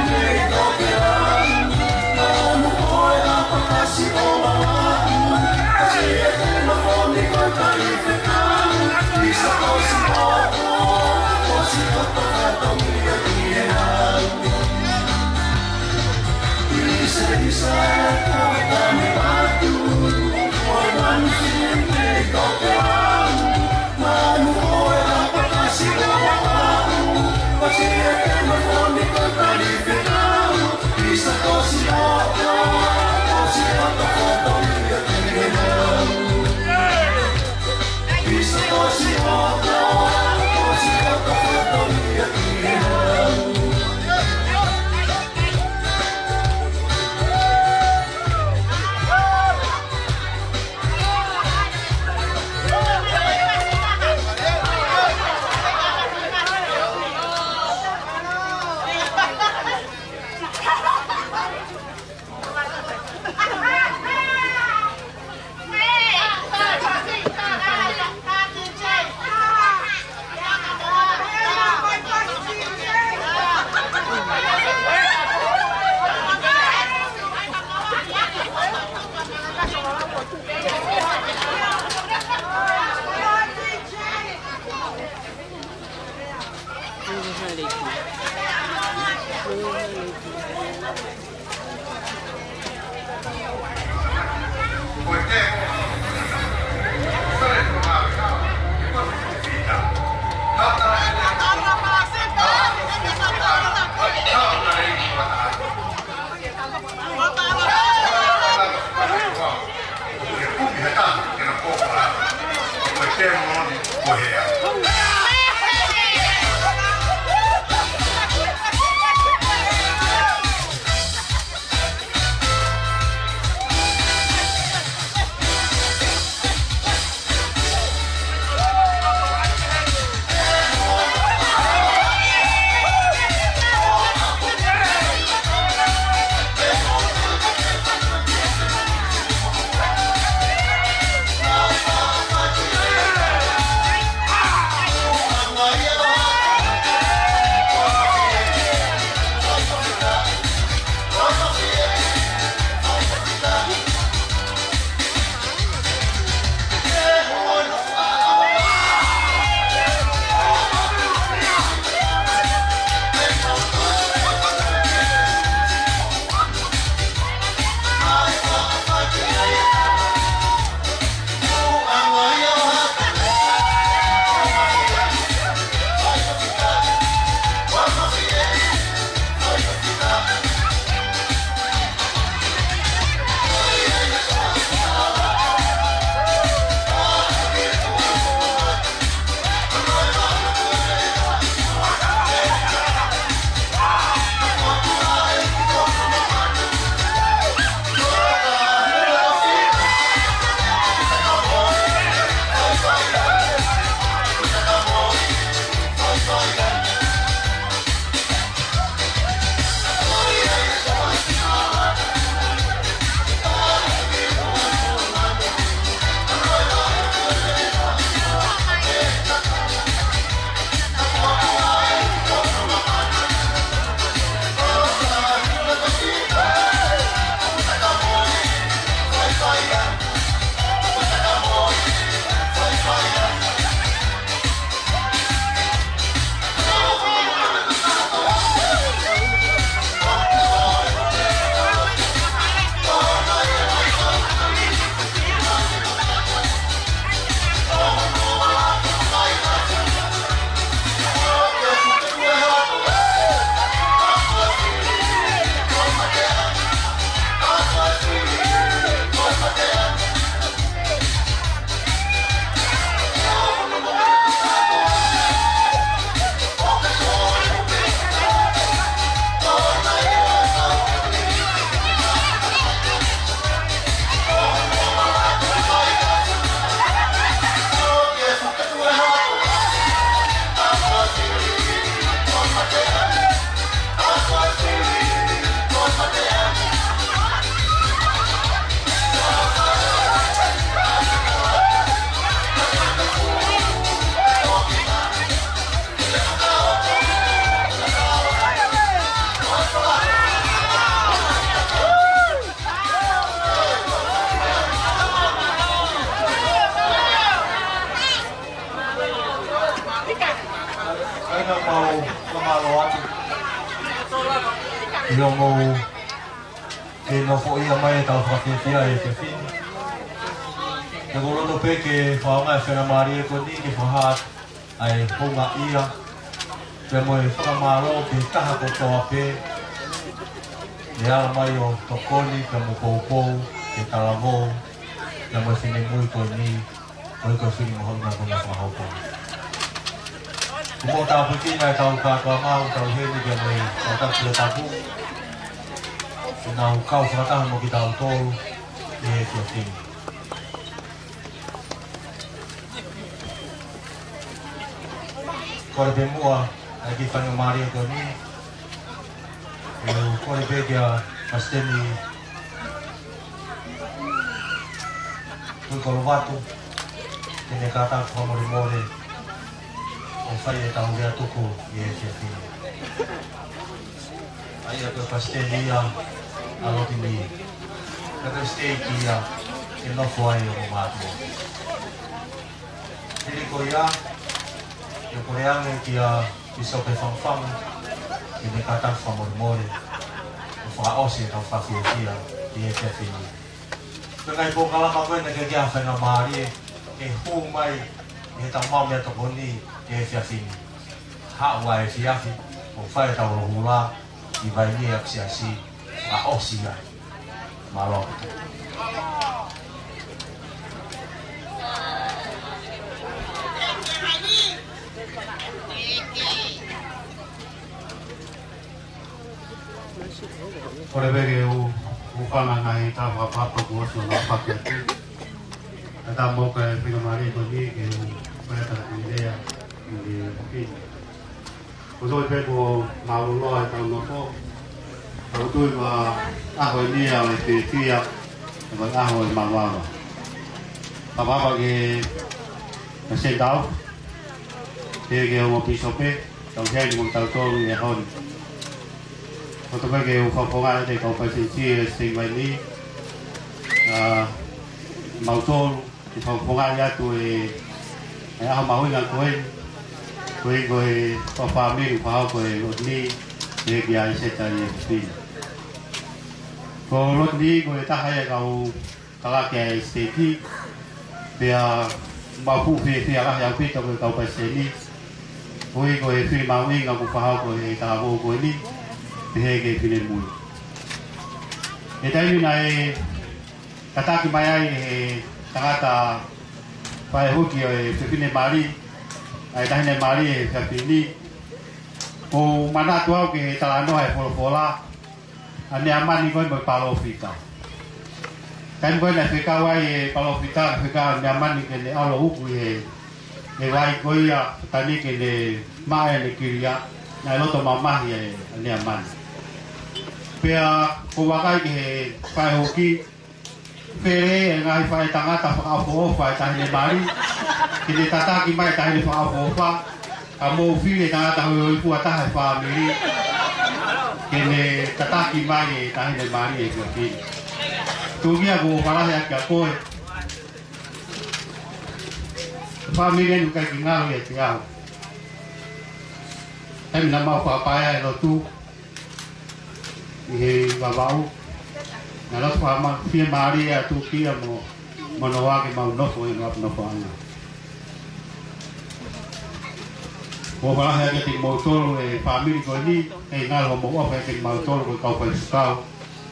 Hey, Ilongo ke ke no fo ia mai tau whakewhia e te whini. Te koroto pe ke whaonga e whena maari e ko ni ke whahat ai honga ia. Pe mo e whakamaro ke taha ko toa pe. Ne ala mai o tokoni pe mo poupou, ke talavou, pe mo e whine mui ko ni, ko i ko whini mohona kona whahaupo. Kumo tau putina e tau kātua mau, tau heni pe mo e tau taku e tapu. E nau kau whakataha mo ki tau tolu, e he kia whini. Kore pe mua, ai ki whanua maari e ko ni, kore pe kia pasteni tui kolo watu tene kata whamore more o whai e tau rea tuku i e kia whini. Ai a koe pasteni ia aloti ni kaka steiki ia e nofo ai o mātua. Tiri ko ia e kore ange kia pisope whamwhamu i me kata whamore more whaosi tau whawhiawhia i e kia whini. Pengai po kalama koe na ke kia whainga maari e hū mai e tau maumea toko ni e whia whini. Haua e whiafi o whae tau rohula i vai ni e apsiasi whaosi ai. Maloko. Kore bege upanga ngai ta whapapa kuosu na whapia tu. E ta moka e whina maari ko ni ke whaeta na idea i whini. Ko toi pe ko mauloa e tau nofo. Tau tui wa aho e nia o e te tia e wa aho e mawawa. Papa ke na se tau. Te ke o mo pisope. Tau heni mo tau tolu e honi. Ko to ke u whaponga e te kau paisiti e singwai ni. Mautolu, te whaponga i atu e aho mahuinga koe. Koe koe whawhamiru whahau koe lotni e ki a iseta i e whini. Ko lotni koe tahai e kau kalake e steki. Pea mapu whia rahi au pita koe kau paiseni. Koe koe whini mahuinga ku whahau koe e talavou koe ni. Te hege whine mui. E taimina e kataki mai ai e tangata whae huki o e whine maari, ai tahine maari e whiapini. Ko manatu au ke talanoa e wholofola, ane amani koe mo palo whika. Taim koe na whikau ai e palo whika, whika ane amani ke ne alo huku e wai koe ia tani ke ne mae ne kiria, na loto mamahi e ane amani. Pea ko wakai ke whae hoki where e ngai whae tangata whaafoofa e tahine maari ke ne tataki mai tahine whaafoofa ka mou whiri e tangata hui hoi pua taha e whaamiri ke ne tataki mai e tahine maari e kia whiri. Tūngia ko wharahe aki a koe whaamiri enu kai ki ngaru e te au. Temi na mau whaapaea e lotu i he wawau. Nā lotu whaama whia maari e atu kia mo mono wake mau nofo e ngap nofo anga. Ko wharahe ake te mautoro e whaamiri koe ni e ngalo mo ofa e te mautoro koe kau pai sukau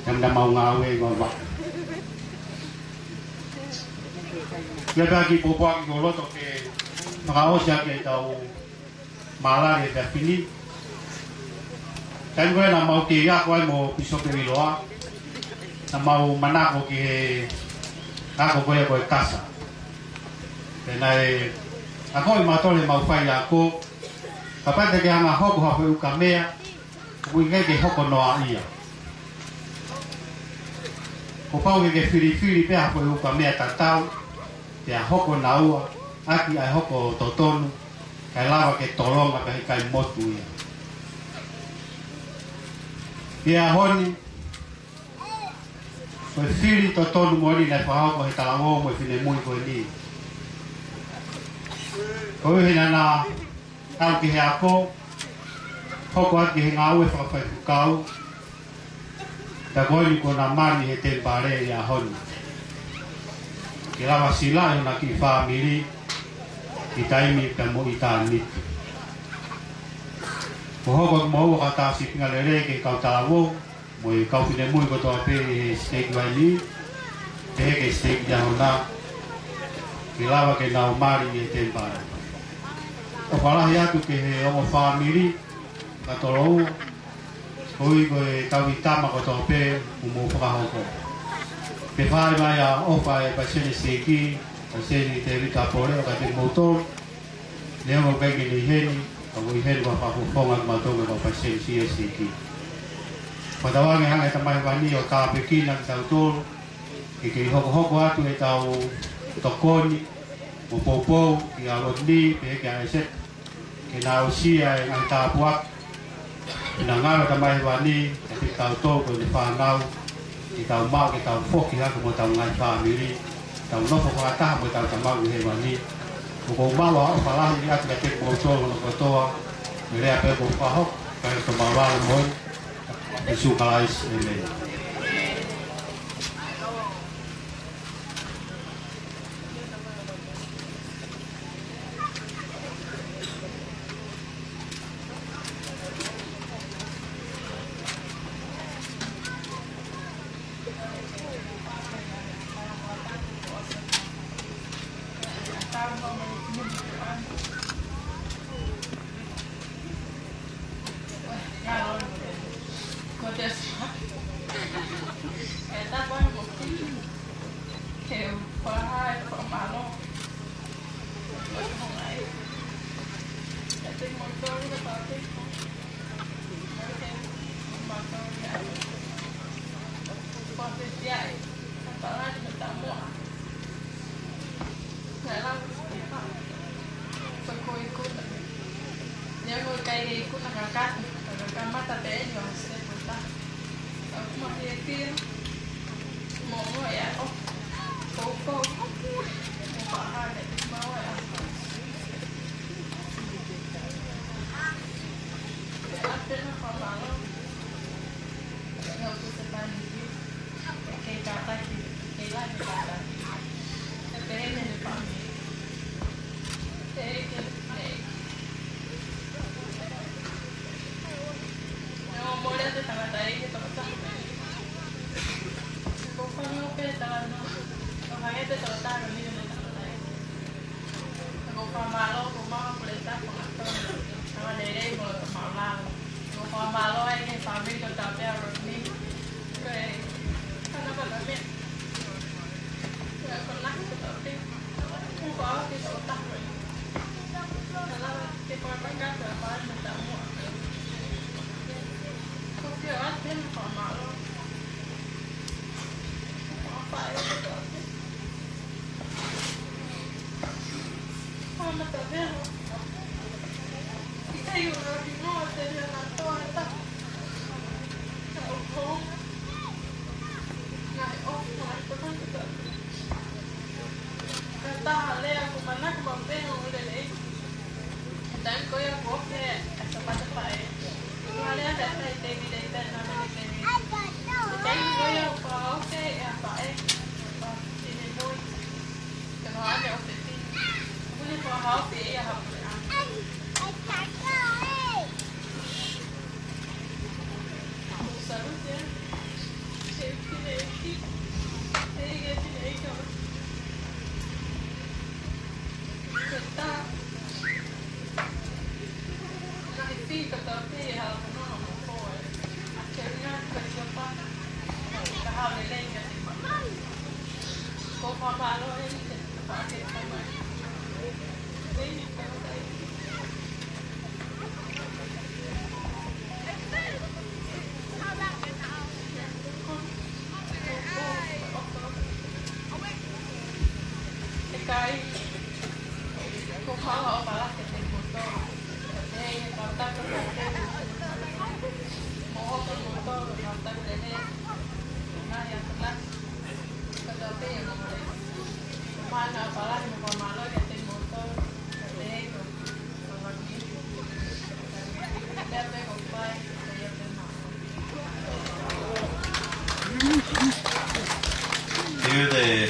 e mna mau ngā ue ngā waka. Kia taki popoaki ko loto ke whakaosi ake tau maalari e te whini. Taim koe na mau ke ia koe mo pisope wiloa. Na mau manako ki he ako koe koe kasa. Tēnā e a koe matole mau whai a ko. Kapate ke hanga hoko hako uka mea. Kui ngai ke hoko noa ia. Ko pau ke whiri pe hako uka mea tatau. Te a hoko na ua. Aki ai hoko totonu. Kai lawa ke tolonga kai kai motu ia. Ia honi, koe whiri to tonu mori nei whahau ko he talango mo whine mui koe ni. Koe hina nā tau ki he ako, hoko ati he ngā ue whakawhai kukau. Takoi ko na mani he te pare ya hon. Kila wasila yo na ki family itaimi tamo itani. Mohon mau kata si pingalere ke kau tahu, mau kau pindah mau kau tahu apa steak wali, ke steak jahuna, kila ke nau mari ye tempara. Opalah ya tu ke orang family katolo, koi koi tahu itama kau tahu apa mau pakai apa. Pefai maya opa pasien steaki, pasien itu tapore kata motor, dia mau pergi di heni. Ako ihan ko papufongan matong ko pasien siya siki. Padawang hang eta mai wani o ka pekin ang tautor. Ikihok-hok watu etau tokoni popo ki alodni pe ka eset. Kinau siya ang tapuak. Inangar ta mai wani tapi tautor ko di panau. Kita mau kita fok ya ko tau ngai family. Tau no fok ata mo tau tamau he wani. Kung bawa palah ni at kapit bocor ng kotoa, mere ape ko pahok, pero tumawal mo isukalais nila.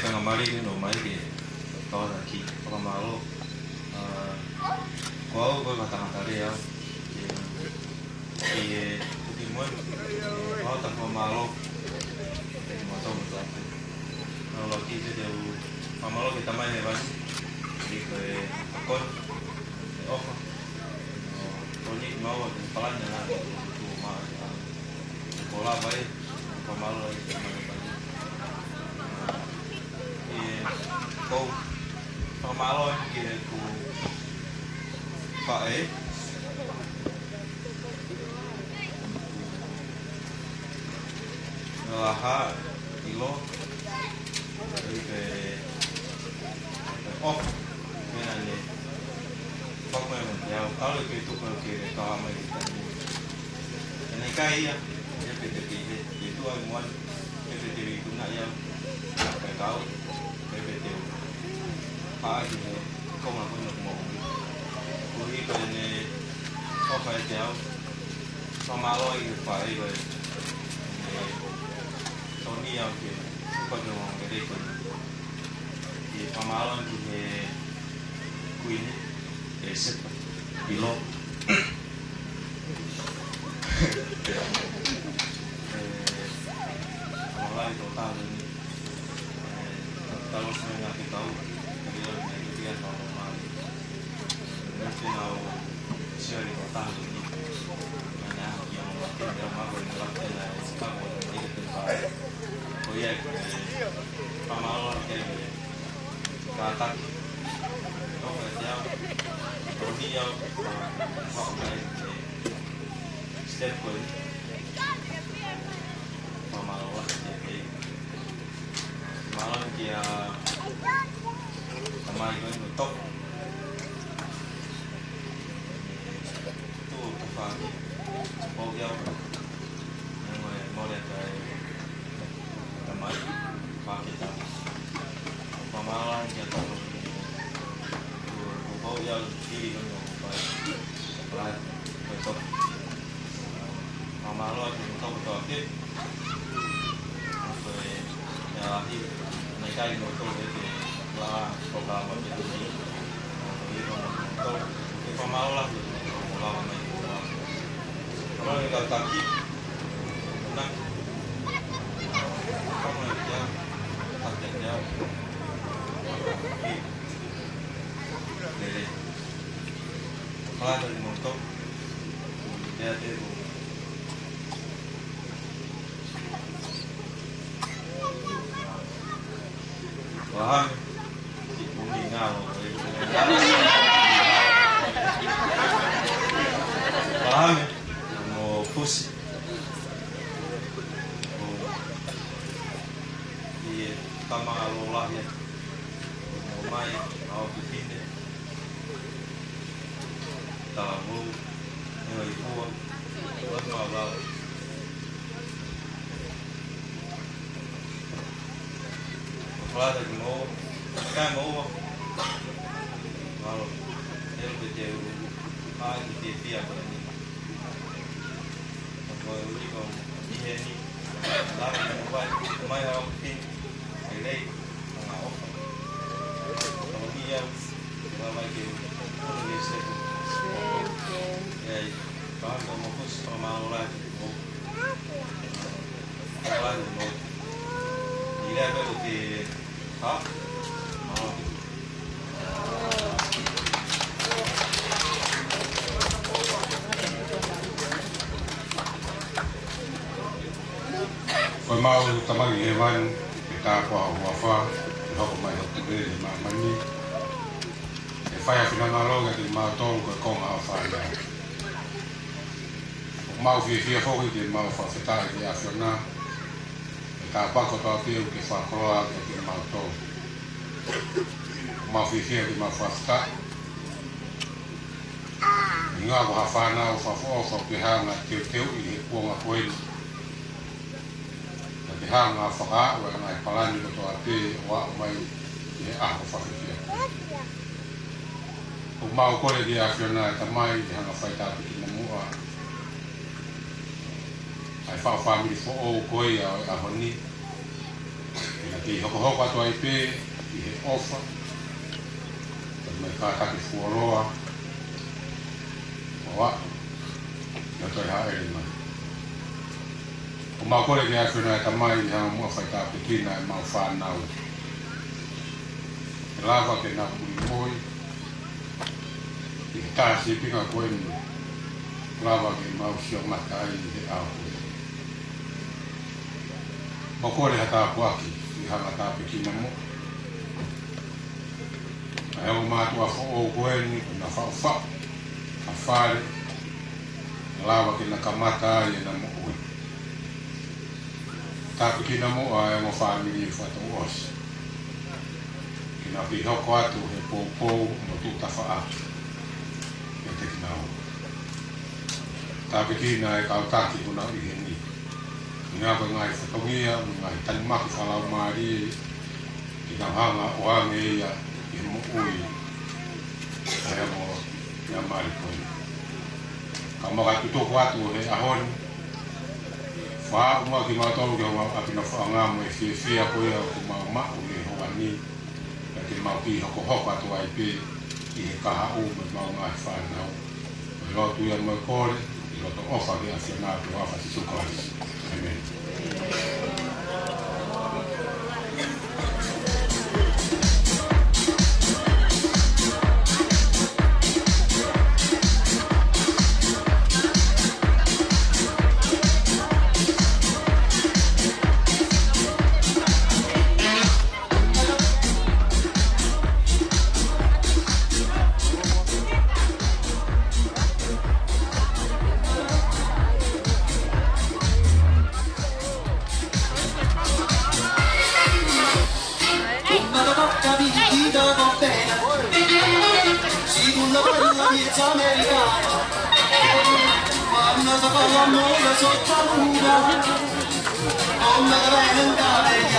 whangamari no mai ke tōna ki whakamaro. Ko au koe katangata rea ki tuki moe au ta whamaro te ki matau mutu atu. Nau lau ki te teu whamaro ke tamai he wani ki koe akon e ofa. Koni maua te palanya nā ki tu maa ko la vai whamaro ai te tamai he wani. Cô con má thôi kìa cô phải là ha kilo đi về off cái này nè bóc mày mình giàu tao được cái tụi mình kìa để có mày cái này cay á cái việc thì tụi anh muốn cái việc thì cũng nãy giờ phải cáo cái việc điều phá thì không là con được một cuối cái này có phải kéo sau má lôi phải rồi sau đi ao thì con được một cái đây còn thì sau má lôi thì queen để xếp bị lốp mulai total ini kalau saya nggak tahu dia normal nanti mau share total ini mana yang mungkin dia mau melakukan sekarang ini tempat proyek pamalan kayak kata oh dia dia pakai step point pamalan malam dia tamai ko nutok tu tafani bogyao ngoi mole kai tamai pakita pamalan dia tu bogyao di no pai lai betok pamalan nutok betok ti ya di cái nội dung đấy thì là một cái gì tôi cái phong máu lắm một lo mà mình nó là tập kỹ năng không là giao tập thể giao để qua được một tốt để để paham si bumi ngau paham mau push di tamang Allah ya mau mai mau begini tahu nilai uang buat Allah qua thì mua cái mua vào nếu bây giờ ai thì tiền tiền rồi rồi đi còn đi hết đi làm gì vậy mai học tin cái đây thằng nào còn đi đâu và mai kiểu không đi xe vậy có một phút sau mà lại mua qua thì mua đi ra cái thì hả? Foi mau tamang hewan kita kwa wafa hok mai hok tebe ma mani e fai fina ngalo ga di ma tong ko kong a fa ya mau fi fo ki mau fa fita ya fiona ta pa ko ta pi ki fa ko a ki ma to mau fi ki ma fa sta nga ko ha fa na fa fo ki ha na ki teu i ko nga ko hang a whaka wa ngai palani ko to ate wa mai e a ko whakifia. O mau kore di a whiona e tamai i hanga whaita piki na mua. Ai wha family fo o koe a honi. I na Ki hoko atu ai pe i he ofa. Mai kātaki fuoloa. Oa. Ia toi haere mai. O makore ke awhena e tamai i hanga mua whai tāpekina e mau whānau. E lava ke nā kuri moi. I he tāsi e pinga koe ni. Lava ke mau sio mata ai i he ahu. Makore ha tāpuaki i hanga tāpekina mo. E o mātua o koe ni na whao. A whare. Lava ke na kamata ai e na mo oi. Tāpekina mo a e mo whamiri i whato osi. Kina pi hoko atu he pōpou mo tūtawha atu. E te kina o. Tāpekina e kautaki huna i he ni. Ngā koe ngai whatongia, ngai tanimaki whalau maari. Kina hanga o hange ia i mo ui. Hea mo ngā maari koe. Ka maka tutoko atu he ahoni. Wha uma ki mātolu ke honga apina whaanga mo e whia koe au ku mau mao le hoa ni. Ka te mau ki hoko hoko atu ai pe i he kaha o me mau ngai whanau. I rotu ia mo e kore, i roto ofa ki a whia tu afa si sukari. Amen. Americano, mamma sotto la luna, come la venta degli